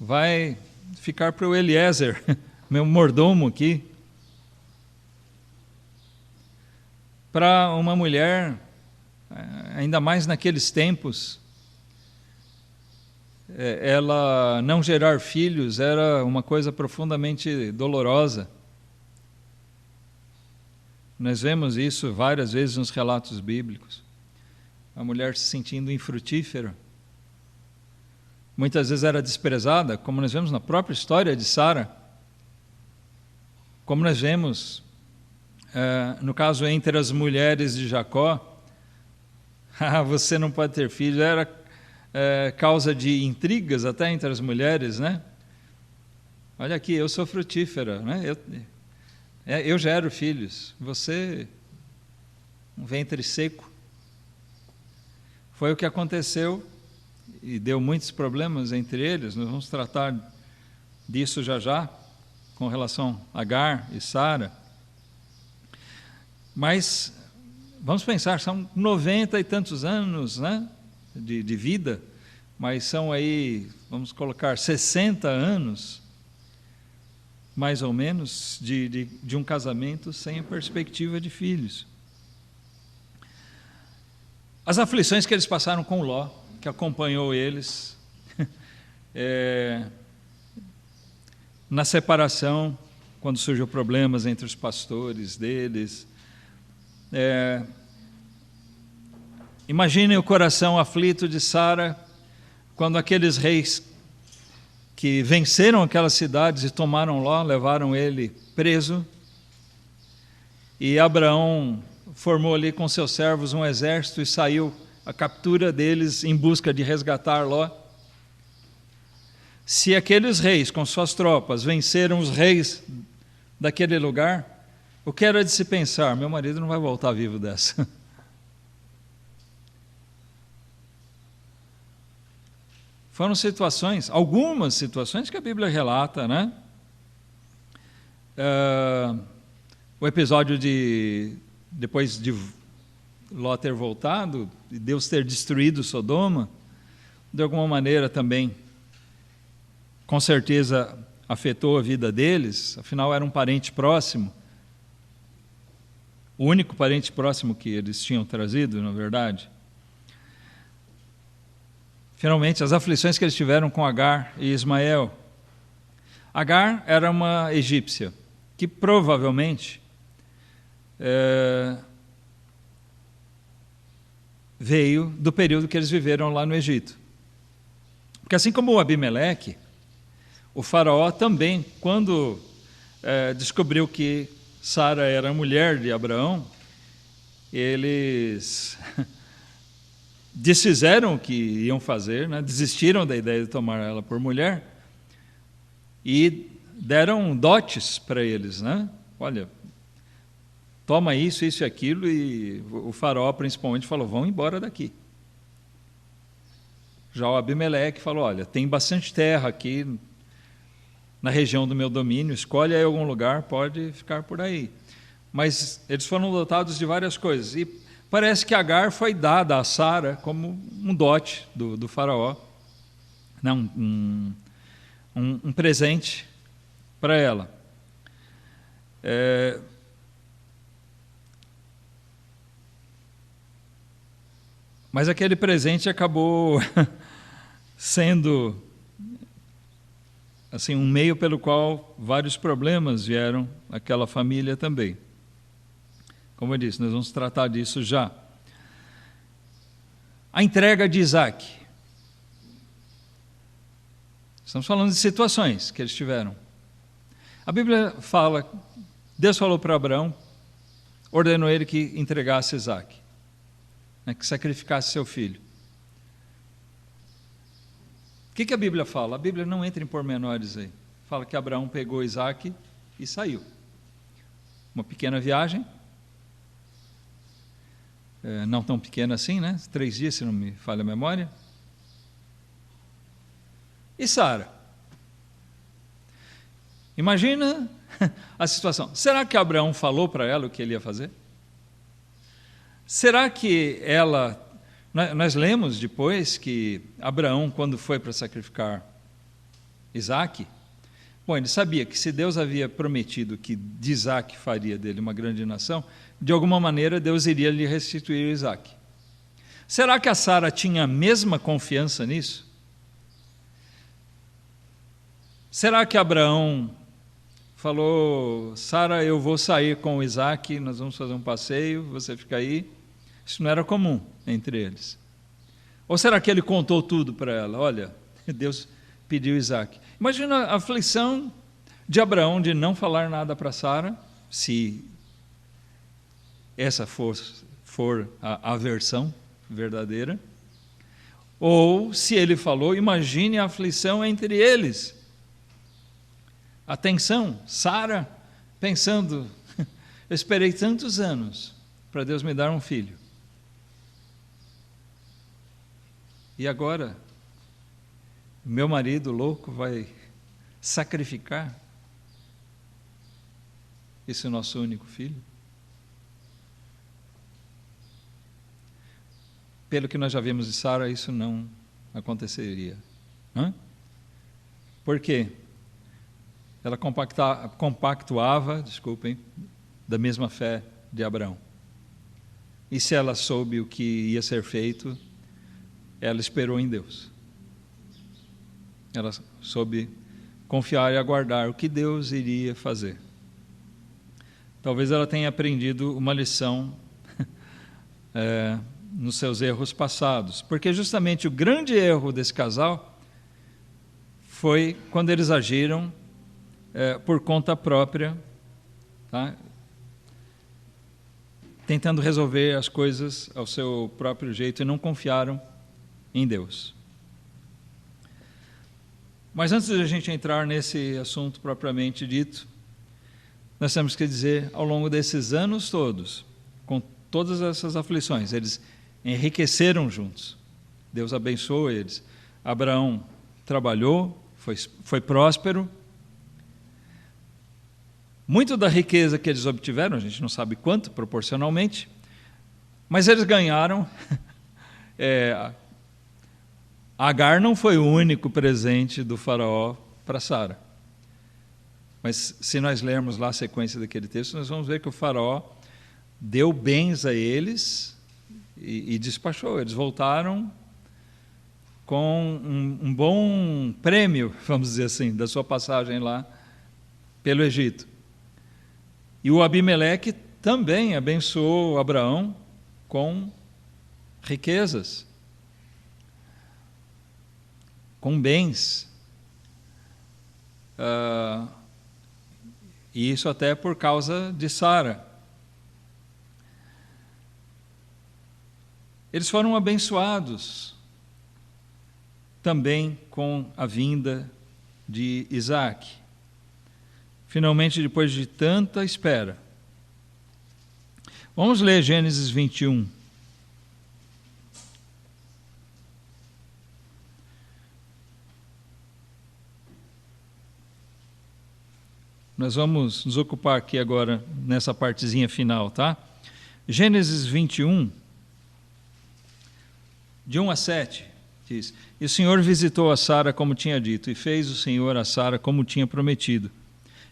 Vai ficar para o Eliezer, meu mordomo aqui. Para uma mulher, ainda mais naqueles tempos, ela não gerar filhos era uma coisa profundamente dolorosa. Nós vemos isso várias vezes nos relatos bíblicos. A mulher se sentindo infrutífera. Muitas vezes era desprezada, como nós vemos na própria história de Sara. Como nós vemos no caso entre as mulheres de Jacó, você não pode ter filho, era causa de intrigas até entre as mulheres, né? Olha aqui, eu sou frutífera, né? Eu gero filhos, você um ventre seco. Foi o que aconteceu e deu muitos problemas entre eles. Nós vamos tratar disso já, com relação a Agar e Sara. Mas vamos pensar, são 90 e tantos anos, né? de vida, mas são aí, vamos colocar, 60 anos, mais ou menos, de um casamento sem a perspectiva de filhos. As aflições que eles passaram com Ló, que acompanhou eles na separação, quando surgiu problemas entre os pastores deles. Imaginem o coração aflito de Sara, quando aqueles reis que venceram aquelas cidades e tomaram Ló, levaram ele preso, e Abraão formou ali com seus servos um exército e saiu à captura deles em busca de resgatar Ló. Se aqueles reis com suas tropas venceram os reis daquele lugar, o que era de se pensar? Meu marido não vai voltar vivo dessa. Foram situações, algumas situações que a Bíblia relata, né? O episódio depois de Ló ter voltado, e Deus ter destruído Sodoma, de alguma maneira também, com certeza, afetou a vida deles, afinal era um parente próximo, o único parente próximo que eles tinham trazido, na verdade. Finalmente, as aflições que eles tiveram com Agar e Ismael. Agar era uma egípcia, que provavelmente veio do período que eles viveram lá no Egito. Porque assim como o Abimeleque, o faraó também, quando descobriu que Sara era a mulher de Abraão, eles desfizeram o que iam fazer, né? Desistiram da ideia de tomar ela por mulher e deram dotes para eles, né? Olha, toma isso, isso e aquilo, e o faraó principalmente falou, vão embora daqui. Já o Abimeleque falou, olha, tem bastante terra aqui na região do meu domínio, escolhe aí algum lugar, pode ficar por aí. Mas eles foram dotados de várias coisas, e parece que Agar foi dada a Sara como um dote do faraó, não, um presente para ela. Mas aquele presente acabou sendo assim, um meio pelo qual vários problemas vieram àquela família também. Como eu disse, nós vamos tratar disso já. A entrega de Isaac. Estamos falando de situações que eles tiveram. A Bíblia fala, Deus falou para Abraão, ordenou ele que entregasse Isaac, né, que sacrificasse seu filho. O que a Bíblia fala? A Bíblia não entra em pormenores aí. Fala que Abraão pegou Isaac e saiu. Uma pequena viagem, não tão pequena assim, né? 3 dias, se não me falha a memória. E Sara? Imagina a situação. Será que Abraão falou para ela o que ele ia fazer? Será que ela... Nós lemos depois que Abraão, quando foi para sacrificar Isaac, bom, ele sabia que se Deus havia prometido que de Isaac faria dele uma grande nação, de alguma maneira Deus iria lhe restituir Isaac. Será que a Sara tinha a mesma confiança nisso? Será que Abraão falou, Sara, eu vou sair com o Isaac, nós vamos fazer um passeio, você fica aí? Isso não era comum entre eles. Ou será que ele contou tudo para ela? Olha, Deus pediu Isaac. Imagina a aflição de Abraão de não falar nada para Sara, se essa for a versão verdadeira. Ou, se ele falou, imagine a aflição entre eles. Atenção, Sara pensando, eu esperei tantos anos para Deus me dar um filho. E agora, meu marido louco vai sacrificar esse nosso único filho? pelo que nós já vimos de Sara, isso não aconteceria. Por quê? Ela compactuava, da mesma fé de Abraão. E se ela soube o que ia ser feito, ela esperou em Deus. Ela soube confiar e aguardar o que Deus iria fazer. Talvez ela tenha aprendido uma lição nos seus erros passados, porque justamente o grande erro desse casal foi quando eles agiram por conta própria, tá? Tentando resolver as coisas ao seu próprio jeito e não confiaram em Deus. Mas antes de a gente entrar nesse assunto propriamente dito, nós temos que dizer, ao longo desses anos todos, com todas essas aflições, eles enriqueceram juntos. Deus abençoou eles. Abraão trabalhou, foi próspero. Muito da riqueza que eles obtiveram, a gente não sabe quanto proporcionalmente, mas eles ganharam. Agar não foi o único presente do faraó para Sara. Mas se nós lermos lá a sequência daquele texto, nós vamos ver que o faraó deu bens a eles e despachou. Eles voltaram com um bom prêmio, vamos dizer assim, da sua passagem lá pelo Egito. E o Abimeleque também abençoou Abraão com riquezas, com bens. E isso até por causa de Sara. Eles foram abençoados também com a vinda de Isaac. Finalmente, depois de tanta espera. Vamos ler Gênesis 21. Nós vamos nos ocupar aqui agora nessa partezinha final, tá? Gênesis 21, de 1 a 7, diz: E o Senhor visitou a Sara como tinha dito, e fez o Senhor a Sara como tinha prometido.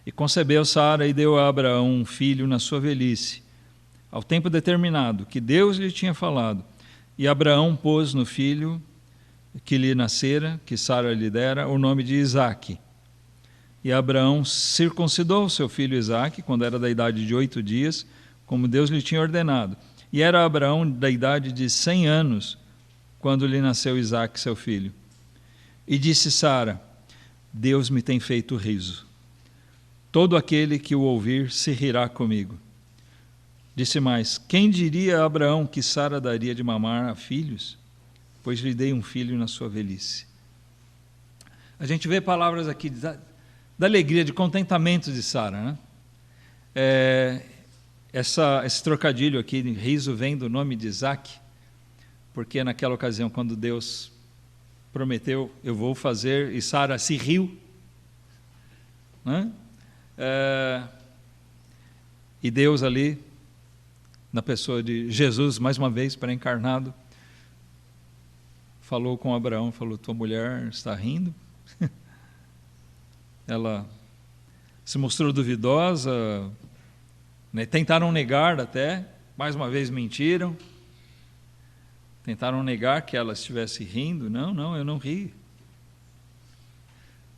E concebeu Sara e deu a Abraão um filho na sua velhice, ao tempo determinado, que Deus lhe tinha falado. E Abraão pôs no filho que lhe nascera, que Sara lhe dera, o nome de Isaque. E Abraão circuncidou seu filho Isaque, quando era da idade de 8 dias, como Deus lhe tinha ordenado. E era Abraão da idade de 100 anos, quando lhe nasceu Isaque, seu filho. E disse Sara: Deus me tem feito riso. Todo aquele que o ouvir se rirá comigo. Disse mais: Quem diria a Abraão que Sara daria de mamar a filhos? Pois lhe dei um filho na sua velhice. A gente vê palavras aqui da alegria, de contentamento de Sara, né? Esse trocadilho aqui, riso, vem do nome de Isaque, porque naquela ocasião, quando Deus prometeu, eu vou fazer, e Sara se riu, né? E Deus ali, na pessoa de Jesus, mais uma vez pré-encarnado, falou com Abraão, falou: tua mulher está rindo? Ela se mostrou duvidosa, né? Tentaram negar até, mais uma vez mentiram, tentaram negar que ela estivesse rindo. Não, eu não ri.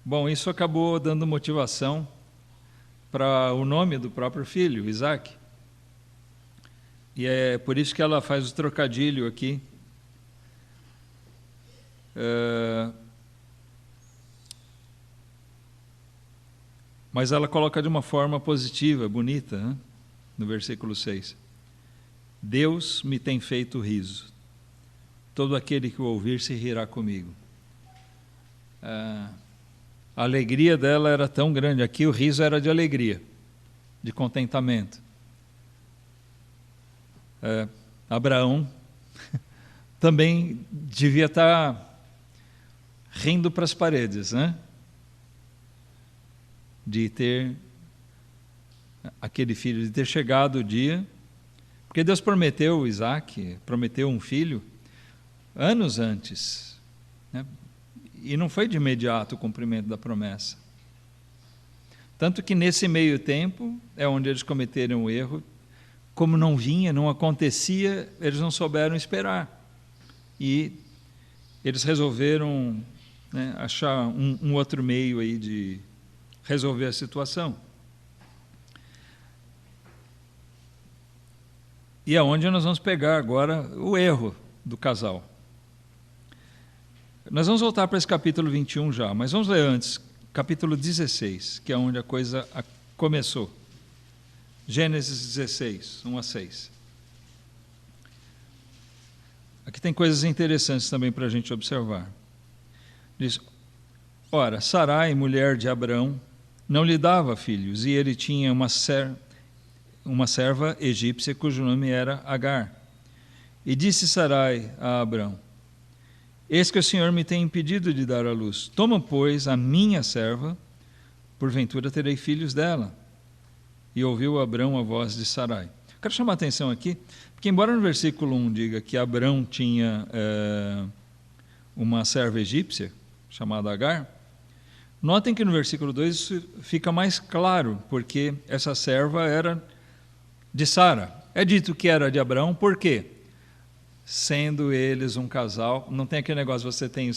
Bom, isso acabou dando motivação para o nome do próprio filho, Isaque. E é por isso que ela faz o trocadilho aqui. Mas ela coloca de uma forma positiva, bonita, né? No versículo 6. Deus me tem feito riso. Todo aquele que o ouvir se rirá comigo. A alegria dela era tão grande. Aqui o riso era de alegria, de contentamento. Abraão também devia estar rindo para as paredes, né? De ter aquele filho, de ter chegado o dia, porque Deus prometeu Isaque, prometeu um filho, anos antes, né? E não foi de imediato o cumprimento da promessa. Tanto que nesse meio tempo é onde eles cometeram o erro. Como não vinha, não acontecia, eles não souberam esperar. E eles resolveram, né, achar um outro meio aí de resolver a situação. E é onde nós vamos pegar agora o erro do casal. Nós vamos voltar para esse capítulo 21 já, mas vamos ler antes, capítulo 16, que é onde a coisa começou. Gênesis 16, 1 a 6. Aqui tem coisas interessantes também para a gente observar. Diz: ora, Sarai, mulher de Abrão, não lhe dava filhos, e ele tinha uma serva egípcia cujo nome era Agar. E disse Sarai a Abrão: eis que o Senhor me tem impedido de dar à luz. Toma, pois, a minha serva, porventura terei filhos dela. E ouviu Abrão a voz de Sarai. Quero chamar a atenção aqui, porque embora no versículo 1 diga que Abrão tinha uma serva egípcia, chamada Agar, notem que no versículo 2 isso fica mais claro, porque essa serva era de Sara. É dito que era de Abrão, por quê? Sendo eles um casal, não tem aquele negócio, você tem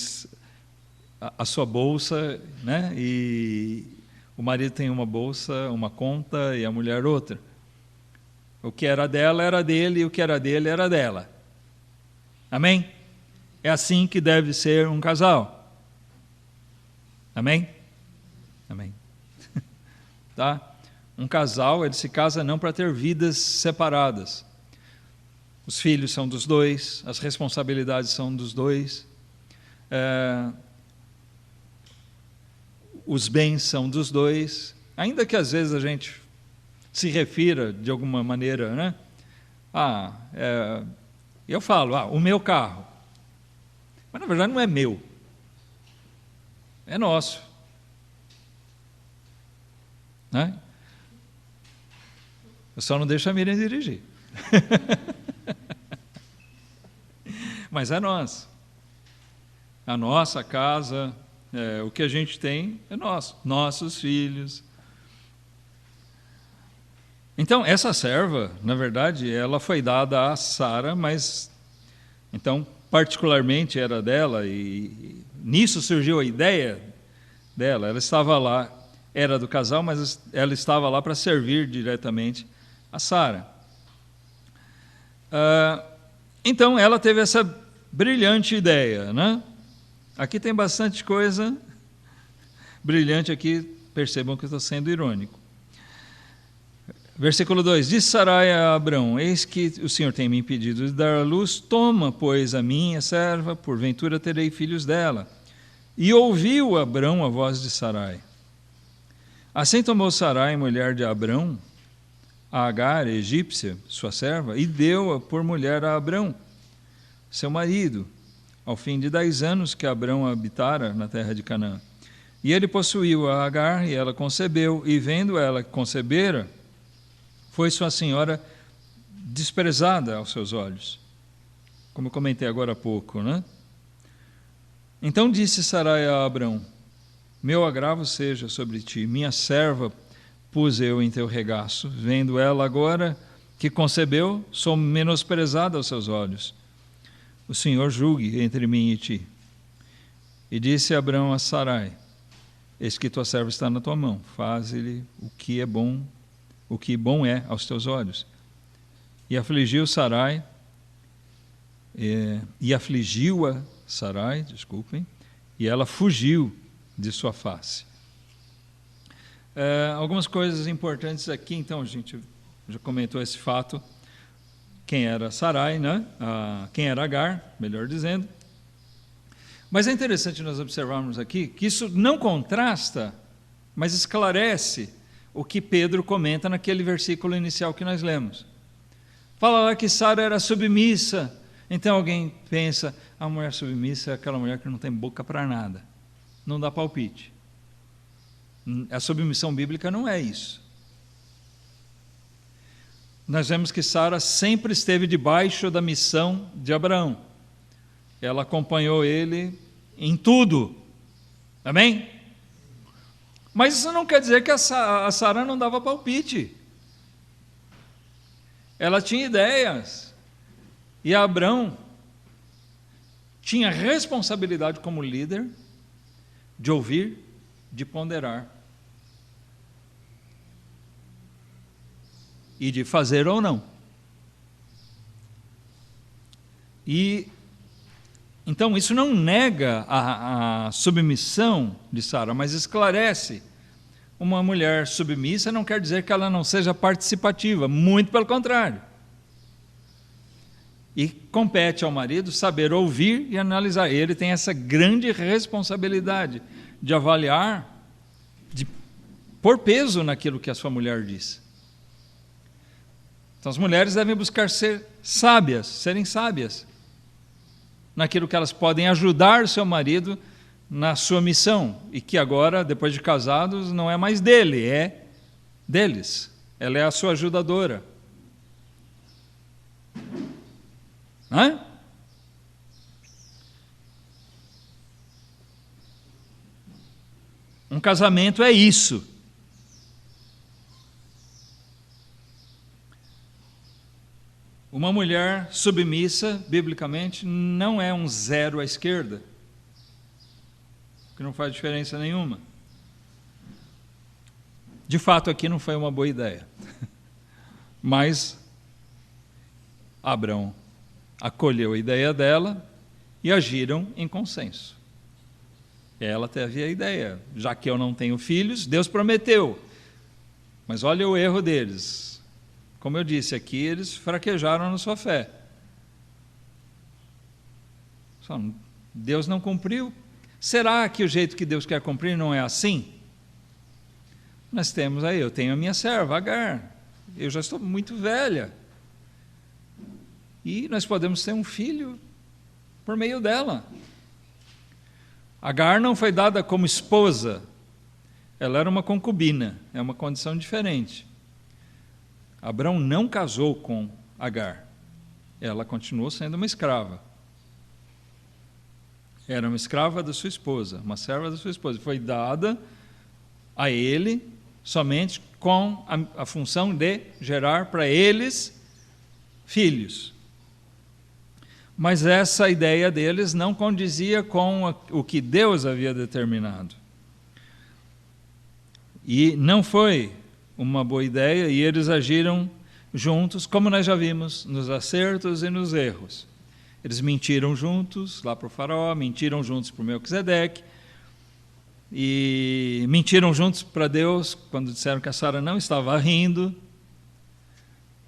a sua bolsa, né? E o marido tem uma bolsa, uma conta, e a mulher outra. O que era dela era dele, e o que era dele era dela. Amém? É assim que deve ser um casal. Amém? Amém. Tá? Um casal, ele se casa não para ter vidas separadas. Os filhos são dos dois, as responsabilidades são dos dois, os bens são dos dois, ainda que às vezes a gente se refira de alguma maneira, né? Eu falo, o meu carro, mas na verdade não é meu, é nosso, né? Eu só não deixo a Miriam dirigir. Mas é nosso. A nossa casa, o que a gente tem é nosso, nossos filhos. Então, essa serva, na verdade, ela foi dada a Sara, mas, então, particularmente era dela, e nisso surgiu a ideia dela. Ela estava lá, era do casal, mas ela estava lá para servir diretamente a Sara. Então, ela teve essa brilhante ideia, né? Aqui tem bastante coisa brilhante aqui, percebam que eu estou sendo irônico. Versículo 2, disse Sarai a Abrão, eis que o Senhor tem me impedido de dar à luz, toma, pois, a minha serva, porventura terei filhos dela. E ouviu Abrão a voz de Sarai. Assim tomou Sarai, mulher de Abrão, a Agar, egípcia, sua serva, e deu-a por mulher a Abrão, seu marido, ao fim de 10 anos que Abrão habitara na terra de Canaã. E ele possuiu a Agar, e ela concebeu, e vendo ela que concebera, foi sua senhora desprezada aos seus olhos, como eu comentei agora há pouco, né? Então disse Sarai a Abrão, meu agravo seja sobre ti, minha serva pus eu em teu regaço, vendo ela agora que concebeu, sou menosprezada aos seus olhos. O Senhor julgue entre mim e ti. E disse Abrão a Sarai, eis que tua serva está na tua mão, faze-lhe o que bom é aos teus olhos. E afligiu Sarai, afligiu-a Sarai, e ela fugiu de sua face. Algumas coisas importantes aqui, então, a gente já comentou esse fato, quem era Sarai, né? Quem era Agar, melhor dizendo. Mas é interessante nós observarmos aqui que isso não contrasta, mas esclarece o que Pedro comenta naquele versículo inicial que nós lemos. Fala lá que Sara era submissa, então alguém pensa, a mulher submissa é aquela mulher que não tem boca para nada, não dá palpite. A submissão bíblica não é isso. Nós vemos que Sara sempre esteve debaixo da missão de Abraão. ela acompanhou ele em tudo. Amém? Mas isso não quer dizer que a Sara não dava palpite. Ela tinha ideias. E Abrão tinha responsabilidade como líder de ouvir, de ponderar e de fazer ou não. E então isso não nega a submissão de Sara, mas esclarece. Uma mulher submissa não quer dizer que ela não seja participativa, muito pelo contrário. E compete ao marido saber ouvir e analisar. Ele tem essa grande responsabilidade de avaliar, de pôr peso naquilo que a sua mulher diz. Então as mulheres devem buscar serem sábias, naquilo que elas podem ajudar o seu marido na sua missão, e que agora, depois de casados, não é mais dele, é deles. Ela é a sua ajudadora. Hã? Um casamento é isso. Uma mulher submissa, biblicamente, não é um zero à esquerda, que não faz diferença nenhuma. De fato, aqui não foi uma boa ideia. Mas Abrão acolheu a ideia dela e agiram em consenso. Ela teve a ideia, já que eu não tenho filhos, Deus prometeu. Mas olha o erro deles. Como eu disse aqui, eles fraquejaram na sua fé. Deus não cumpriu. Será que o jeito que Deus quer cumprir não é assim? Nós temos aí, eu tenho a minha serva, Agar. Eu já estou muito velha. E nós podemos ter um filho por meio dela. Agar não foi dada como esposa, ela era uma concubina, é uma condição diferente. Abrão não casou com Agar, ela continuou sendo uma escrava. Era uma escrava da sua esposa, uma serva da sua esposa. Foi dada a ele somente com a função de gerar para eles filhos. Mas essa ideia deles não condizia com o que Deus havia determinado. E não foi uma boa ideia, e eles agiram juntos, como nós já vimos, nos acertos e nos erros. Eles mentiram juntos lá para o faraó, mentiram juntos para o Melquisedeque, e mentiram juntos para Deus quando disseram que a Sara não estava rindo,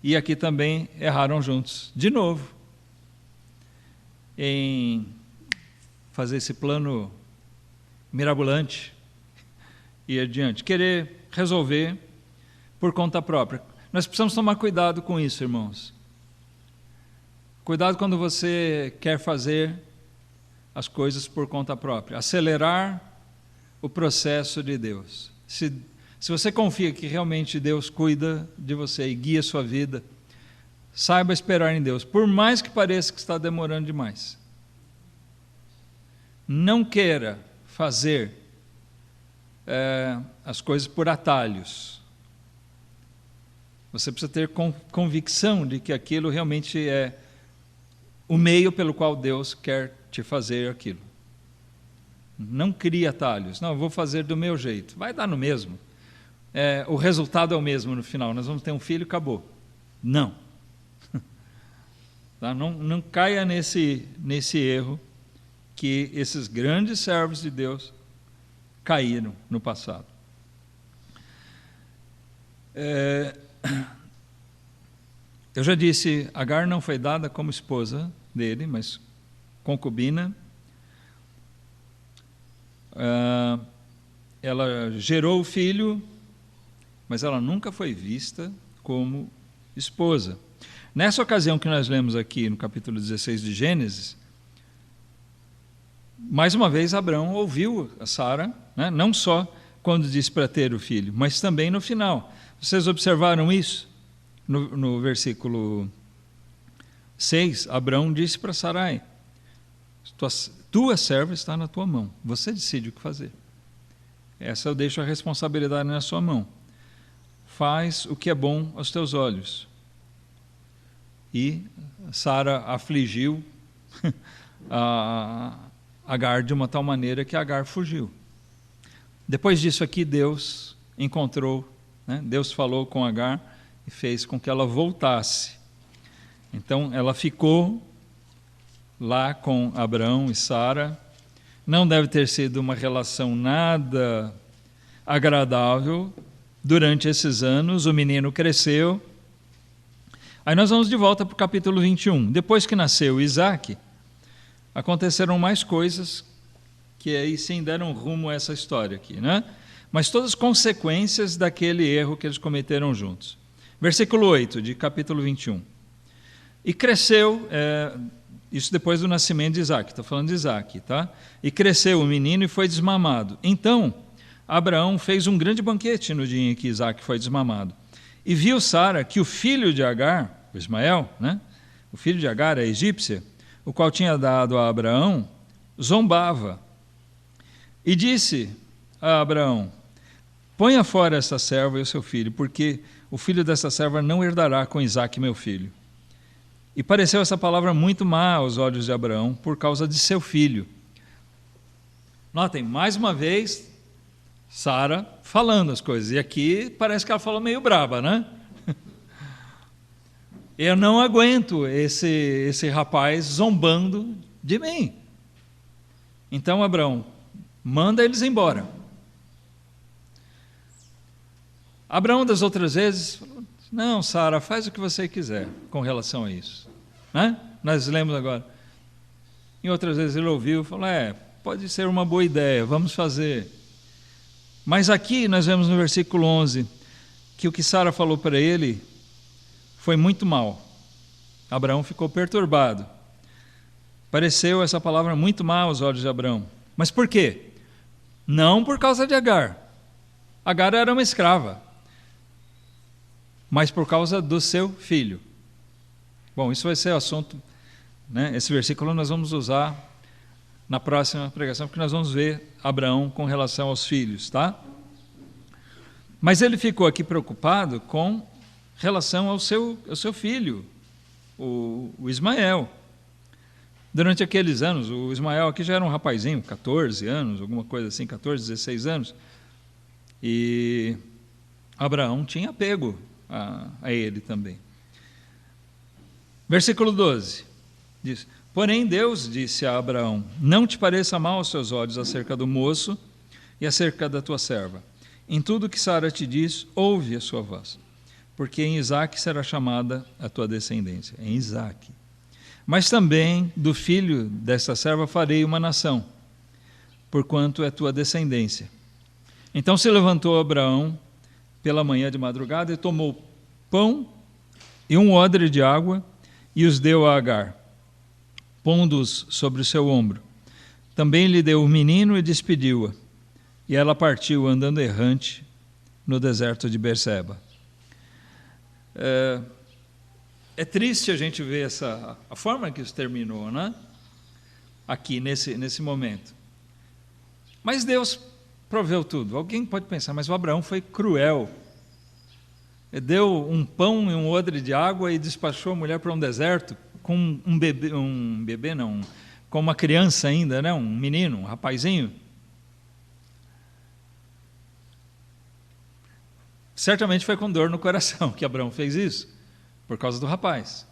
e aqui também erraram juntos, de novo, em fazer esse plano mirabolante e adiante, querer resolver por conta própria. Nós precisamos tomar cuidado com isso, irmãos. Cuidado quando você quer fazer as coisas por conta própria, acelerar o processo de Deus. Se você confia que realmente Deus cuida de você e guia a sua vida, saiba esperar em Deus, por mais que pareça que está demorando demais. Não queira fazer as coisas por atalhos. Você precisa ter convicção de que aquilo realmente é o meio pelo qual Deus quer te fazer aquilo. Não crie atalhos. Não, eu vou fazer do meu jeito. Vai dar no mesmo. O resultado é o mesmo no final. Nós vamos ter um filho e acabou. Não. Tá? Não caia nesse erro que esses grandes servos de Deus caíram no passado. Eu já disse, Agar não foi dada como esposa dele, mas concubina. Ela gerou o filho, mas ela nunca foi vista como esposa. Nessa ocasião que nós lemos aqui no capítulo 16 de Gênesis, mais uma vez Abrão ouviu a Sara, né? Não só quando disse para ter o filho, mas também no final. Vocês observaram isso? No versículo 6, Abrão disse para Sarai: Tua serva está na tua mão. Você decide o que fazer. Essa eu deixo a responsabilidade na sua mão. Faz o que é bom aos teus olhos. E Sara afligiu a Agar de uma tal maneira que Agar fugiu. Depois disso aqui, Deus encontrou, né? Deus falou com Agar e fez com que ela voltasse. Então, ela ficou lá com Abraão e Sara. Não deve ter sido uma relação nada agradável. Durante esses anos, o menino cresceu. Aí nós vamos de volta para o capítulo 21. Depois que nasceu Isaac, aconteceram mais coisas que aí sim deram rumo a essa história aqui, né? Mas todas consequências daquele erro que eles cometeram juntos. Versículo 8 de capítulo 21. E cresceu, isso depois do nascimento de Isaac, estou falando de Isaac, tá? E cresceu o menino e foi desmamado. Então, Abraão fez um grande banquete no dia em que Isaac foi desmamado. E viu Sara que o filho de Agar, o Ismael, né? O filho de Agar, a egípcia, o qual tinha dado a Abraão, zombava. E disse a Abraão: ponha fora esta serva e o seu filho, porque o filho desta serva não herdará com Isaque, meu filho. E pareceu essa palavra muito má aos olhos de Abraão, por causa de seu filho. Notem, mais uma vez, Sara falando as coisas. E aqui parece que ela falou meio braba, né? Eu não aguento esse rapaz zombando de mim. Então, Abraão, manda eles embora. Abraão, das outras vezes, falou: não, Sara, faz o que você quiser com relação a isso. Né? Nós lemos agora. Em outras vezes ele ouviu e falou: pode ser uma boa ideia, vamos fazer. Mas aqui nós vemos no versículo 11 que o que Sara falou para ele foi muito mal. Abraão ficou perturbado. Pareceu essa palavra muito má aos olhos de Abraão. Mas por quê? Não por causa de Agar. Agar era uma escrava. Mas por causa do seu filho. Bom, isso vai ser o assunto, né? Esse versículo nós vamos usar na próxima pregação, porque nós vamos ver Abraão com relação aos filhos, tá? Mas ele ficou aqui preocupado com relação ao seu filho, o Ismael. Durante aqueles anos, o Ismael aqui já era um rapazinho, 14 anos, alguma coisa assim, 14, 16 anos, e Abraão tinha apego a ele também. Versículo 12, diz: porém Deus disse a Abraão: não te pareça mal aos seus olhos acerca do moço e acerca da tua serva. Em tudo que Sara te diz, ouve a sua voz, porque em Isaque será chamada a tua descendência. Em Isaque. Mas também do filho desta serva farei uma nação, porquanto é tua descendência. Então se levantou Abraão pela manhã de madrugada e tomou pão e um odre de água e os deu a Agar, pondo-os sobre o seu ombro. Também lhe deu o menino e despediu-a. E ela partiu andando errante no deserto de Berseba. É triste a gente ver a forma que isso terminou, né? Aqui, nesse momento. Mas Deus proveu tudo. Alguém pode pensar, mas o Abraão foi cruel. Ele deu um pão e um odre de água e despachou a mulher para um deserto com com uma criança ainda, né? Um menino, um rapazinho. Certamente foi com dor no coração que Abraão fez isso, por causa do rapaz.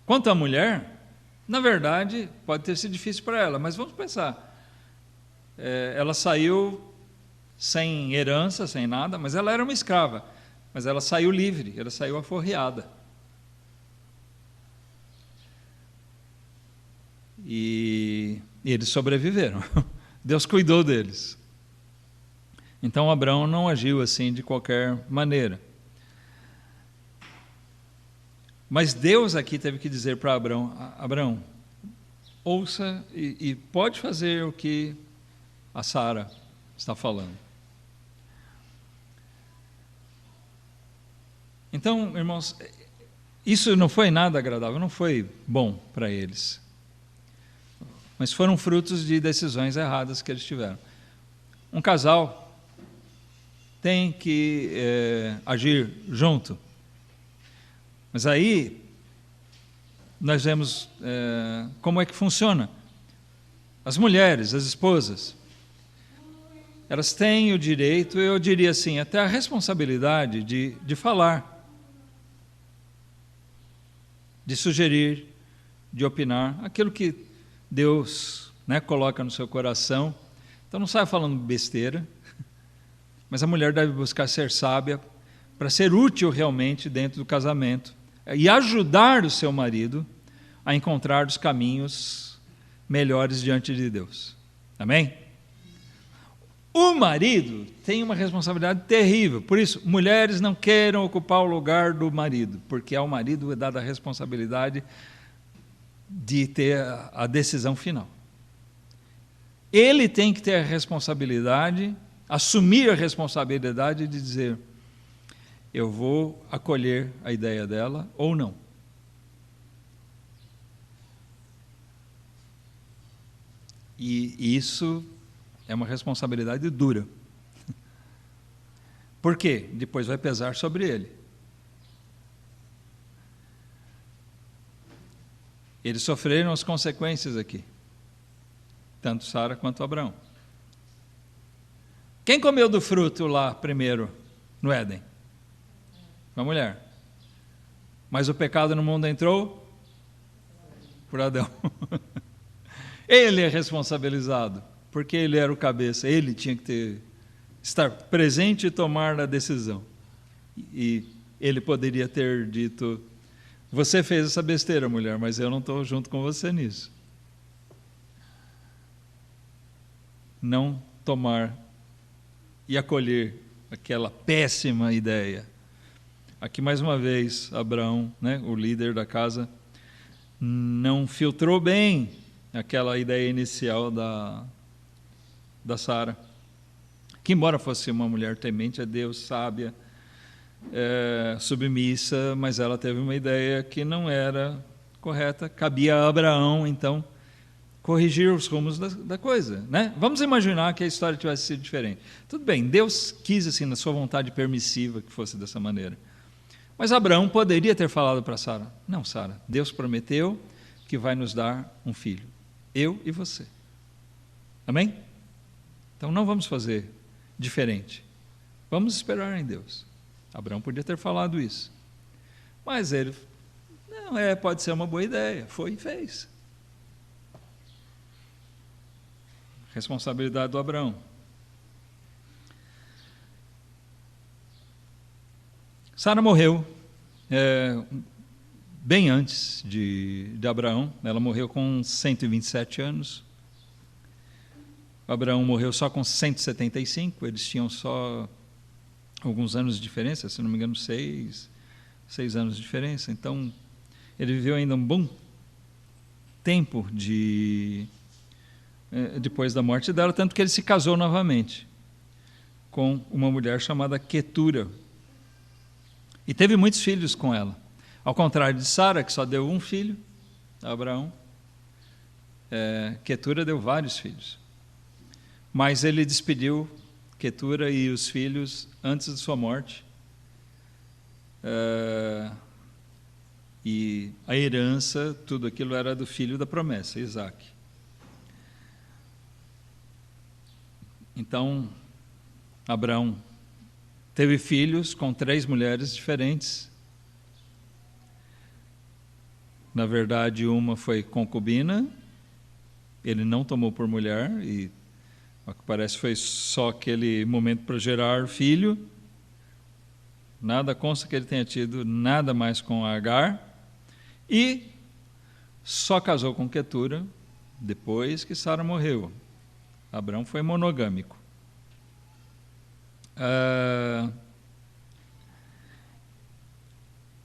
Quanto à mulher, na verdade, pode ter sido difícil para ela, mas vamos pensar. Ela saiu sem herança, sem nada, mas ela era uma escrava. Mas ela saiu livre, ela saiu aforreada. E eles sobreviveram. Deus cuidou deles. Então Abraão não agiu assim de qualquer maneira. Mas Deus aqui teve que dizer para Abraão, ouça e pode fazer o que a Sara está falando. Então, irmãos, isso não foi nada agradável, não foi bom para eles. mas foram frutos de decisões erradas que eles tiveram. Um casal tem que agir junto. Mas aí nós vemos como é que funciona. As mulheres, as esposas, elas têm o direito, eu diria assim, até a responsabilidade de falar, de sugerir, de opinar, aquilo que Deus, né, coloca no seu coração. Então não saia falando besteira, mas a mulher deve buscar ser sábia para ser útil realmente dentro do casamento e ajudar o seu marido a encontrar os caminhos melhores diante de Deus. Amém? O marido tem uma responsabilidade terrível. Por isso, mulheres não queiram ocupar o lugar do marido, porque ao marido é dada a responsabilidade de ter a decisão final. Ele tem que ter a responsabilidade, assumir a responsabilidade de dizer: eu vou acolher a ideia dela ou não. E isso é uma responsabilidade dura. Por quê? Depois vai pesar sobre ele. Eles sofreram as consequências aqui, tanto Sara quanto Abraão. Quem comeu do fruto lá primeiro, no Éden? Uma mulher. Mas o pecado no mundo entrou por Adão. Ele é responsabilizado, porque ele era o cabeça, ele tinha que estar presente e tomar a decisão. E ele poderia ter dito: você fez essa besteira, mulher, mas eu não estou junto com você nisso. Não tomar e acolher aquela péssima ideia. Aqui mais uma vez, Abraão, né, o líder da casa, não filtrou bem aquela ideia inicial da Sara, que embora fosse uma mulher temente a Deus, sábia, submissa, mas ela teve uma ideia que não era correta. Cabia a Abraão, então, corrigir os rumos da coisa, né? Vamos imaginar que a história tivesse sido diferente. Tudo bem, Deus quis, assim, na sua vontade permissiva, que fosse dessa maneira. Mas Abraão poderia ter falado para Sara: não, Sara, Deus prometeu que vai nos dar um filho, eu e você. Amém? Então não vamos fazer diferente. Vamos esperar em Deus. Abraão podia ter falado isso. Mas ele, não, pode ser uma boa ideia. Foi e fez. Responsabilidade do Abraão. Sara morreu bem antes de Abraão. Ela morreu com 127 anos. Abraão morreu só com 175, eles tinham só alguns anos de diferença, se não me engano, 6 anos de diferença. Então, ele viveu ainda um bom tempo depois da morte dela, tanto que ele se casou novamente com uma mulher chamada Quetura. E teve muitos filhos com ela. Ao contrário de Sara, que só deu um filho, a Abraão, Quetura deu vários filhos. Mas ele despediu Quetura e os filhos antes de sua morte. E a herança, tudo aquilo era do filho da promessa, Isaque. Então, Abraão teve filhos com 3 mulheres diferentes. Na verdade, uma foi concubina, ele não tomou por mulher, e ao que parece foi só aquele momento para gerar filho. Nada consta que ele tenha tido nada mais com Agar, e só casou com Quetura depois que Sara morreu. Abraão foi monogâmico.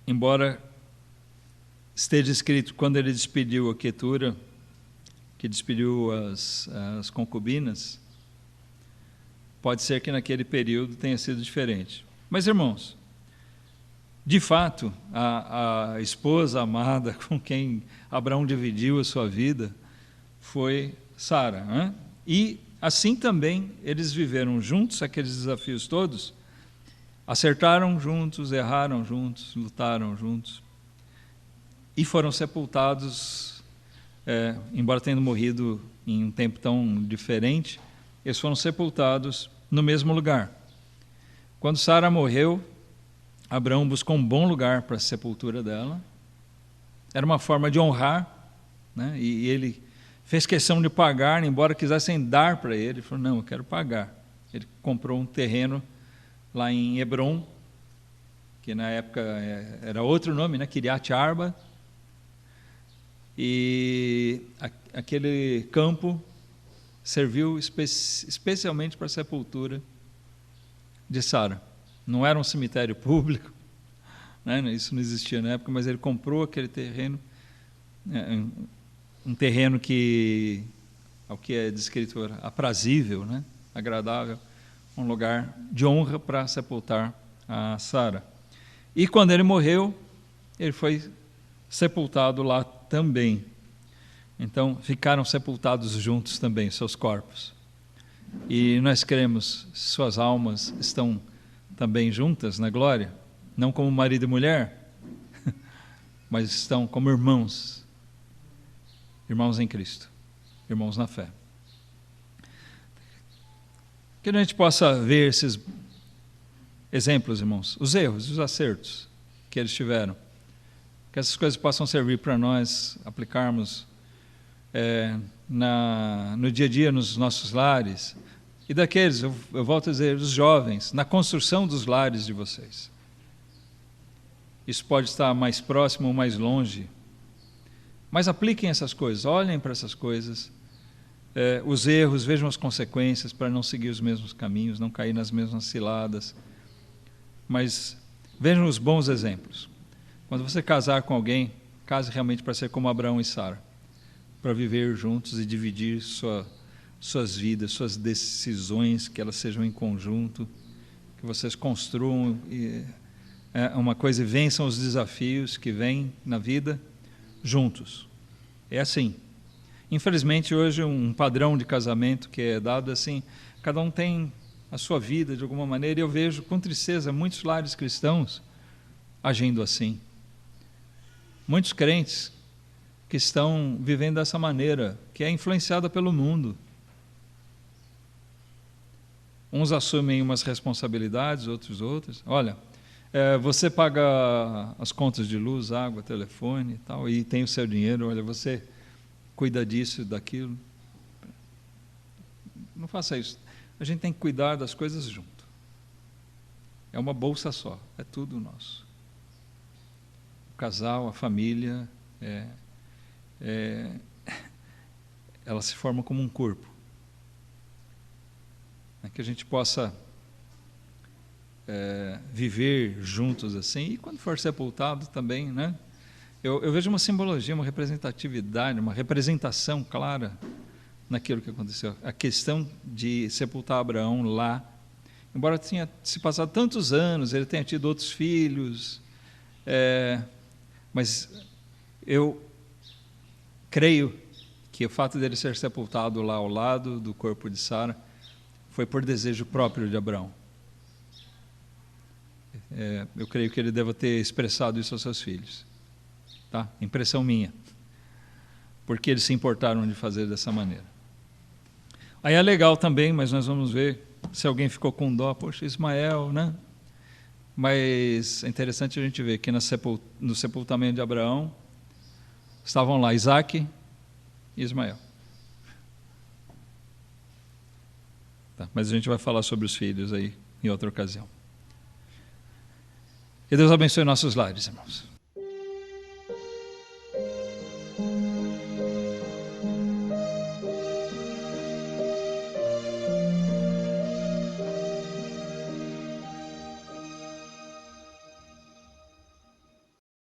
Embora esteja escrito quando ele despediu a Quetura, que despediu as concubinas, pode ser que naquele período tenha sido diferente. Mas, irmãos, de fato, a esposa amada com quem Abraão dividiu a sua vida foi Sara, né? E assim também eles viveram juntos aqueles desafios todos, acertaram juntos, erraram juntos, lutaram juntos e foram sepultados, embora tendo morrido em um tempo tão diferente, eles foram sepultados no mesmo lugar. Quando Sara morreu, Abraão buscou um bom lugar para a sepultura dela. Era uma forma de honrar, né? E ele fez questão de pagar, embora quisessem dar para ele. Ele falou, não, eu quero pagar. Ele comprou um terreno lá em Hebron, que na época era outro nome, né? Kiriat Arba. E aquele campo serviu especialmente para a sepultura de Sara. Não era um cemitério público, né? Isso não existia na época, mas ele comprou aquele terreno, um terreno que, ao que é descrito, era aprazível, né? Agradável, um lugar de honra para sepultar a Sara. E quando ele morreu, ele foi sepultado lá também. Então, ficaram sepultados juntos também, seus corpos. E nós cremos, suas almas estão também juntas na glória, não como marido e mulher, mas estão como irmãos, irmãos em Cristo, irmãos na fé. Que a gente possa ver esses exemplos, irmãos, os erros, os acertos que eles tiveram, que essas coisas possam servir para nós aplicarmos no dia a dia, nos nossos lares, e daqueles, eu volto a dizer, os jovens, na construção dos lares de vocês. Isso pode estar mais próximo ou mais longe, mas apliquem essas coisas, olhem para essas coisas, os erros, vejam as consequências para não seguir os mesmos caminhos, não cair nas mesmas ciladas, mas vejam os bons exemplos. Quando você casar com alguém, case realmente para ser como Abraão e Sara, para viver juntos e dividir suas vidas, suas decisões, que elas sejam em conjunto, que vocês construam uma coisa e vençam os desafios que vêm na vida juntos. É assim. Infelizmente, hoje, um padrão de casamento que é dado assim, cada um tem a sua vida de alguma maneira, e eu vejo com tristeza muitos lares cristãos agindo assim. Muitos crentes que estão vivendo dessa maneira, que é influenciada pelo mundo. Uns assumem umas responsabilidades, outras. Olha, você paga as contas de luz, água, telefone e tal, e tem o seu dinheiro, olha, você cuida disso e daquilo. Não faça isso. A gente tem que cuidar das coisas junto. É uma bolsa só, é tudo nosso. O casal, a família, ela se forma como um corpo. Que a gente possa viver juntos assim, e quando for sepultado também, né? Eu vejo uma simbologia, uma representatividade, uma representação clara naquilo que aconteceu. A questão de sepultar Abraão lá, embora tenha se passado tantos anos, ele tenha tido outros filhos, mas eu creio que o fato dele ser sepultado lá ao lado do corpo de Sara foi por desejo próprio de Abraão. Eu creio que ele deva ter expressado isso aos seus filhos. Tá? Impressão minha. Porque eles se importaram de fazer dessa maneira. Aí é legal também, mas nós vamos ver se alguém ficou com dó. Poxa, Ismael, né? Mas é interessante a gente ver que no sepultamento de Abraão estavam lá Isaque e Ismael. Tá, mas a gente vai falar sobre os filhos aí em outra ocasião. Que Deus abençoe nossos lares, irmãos.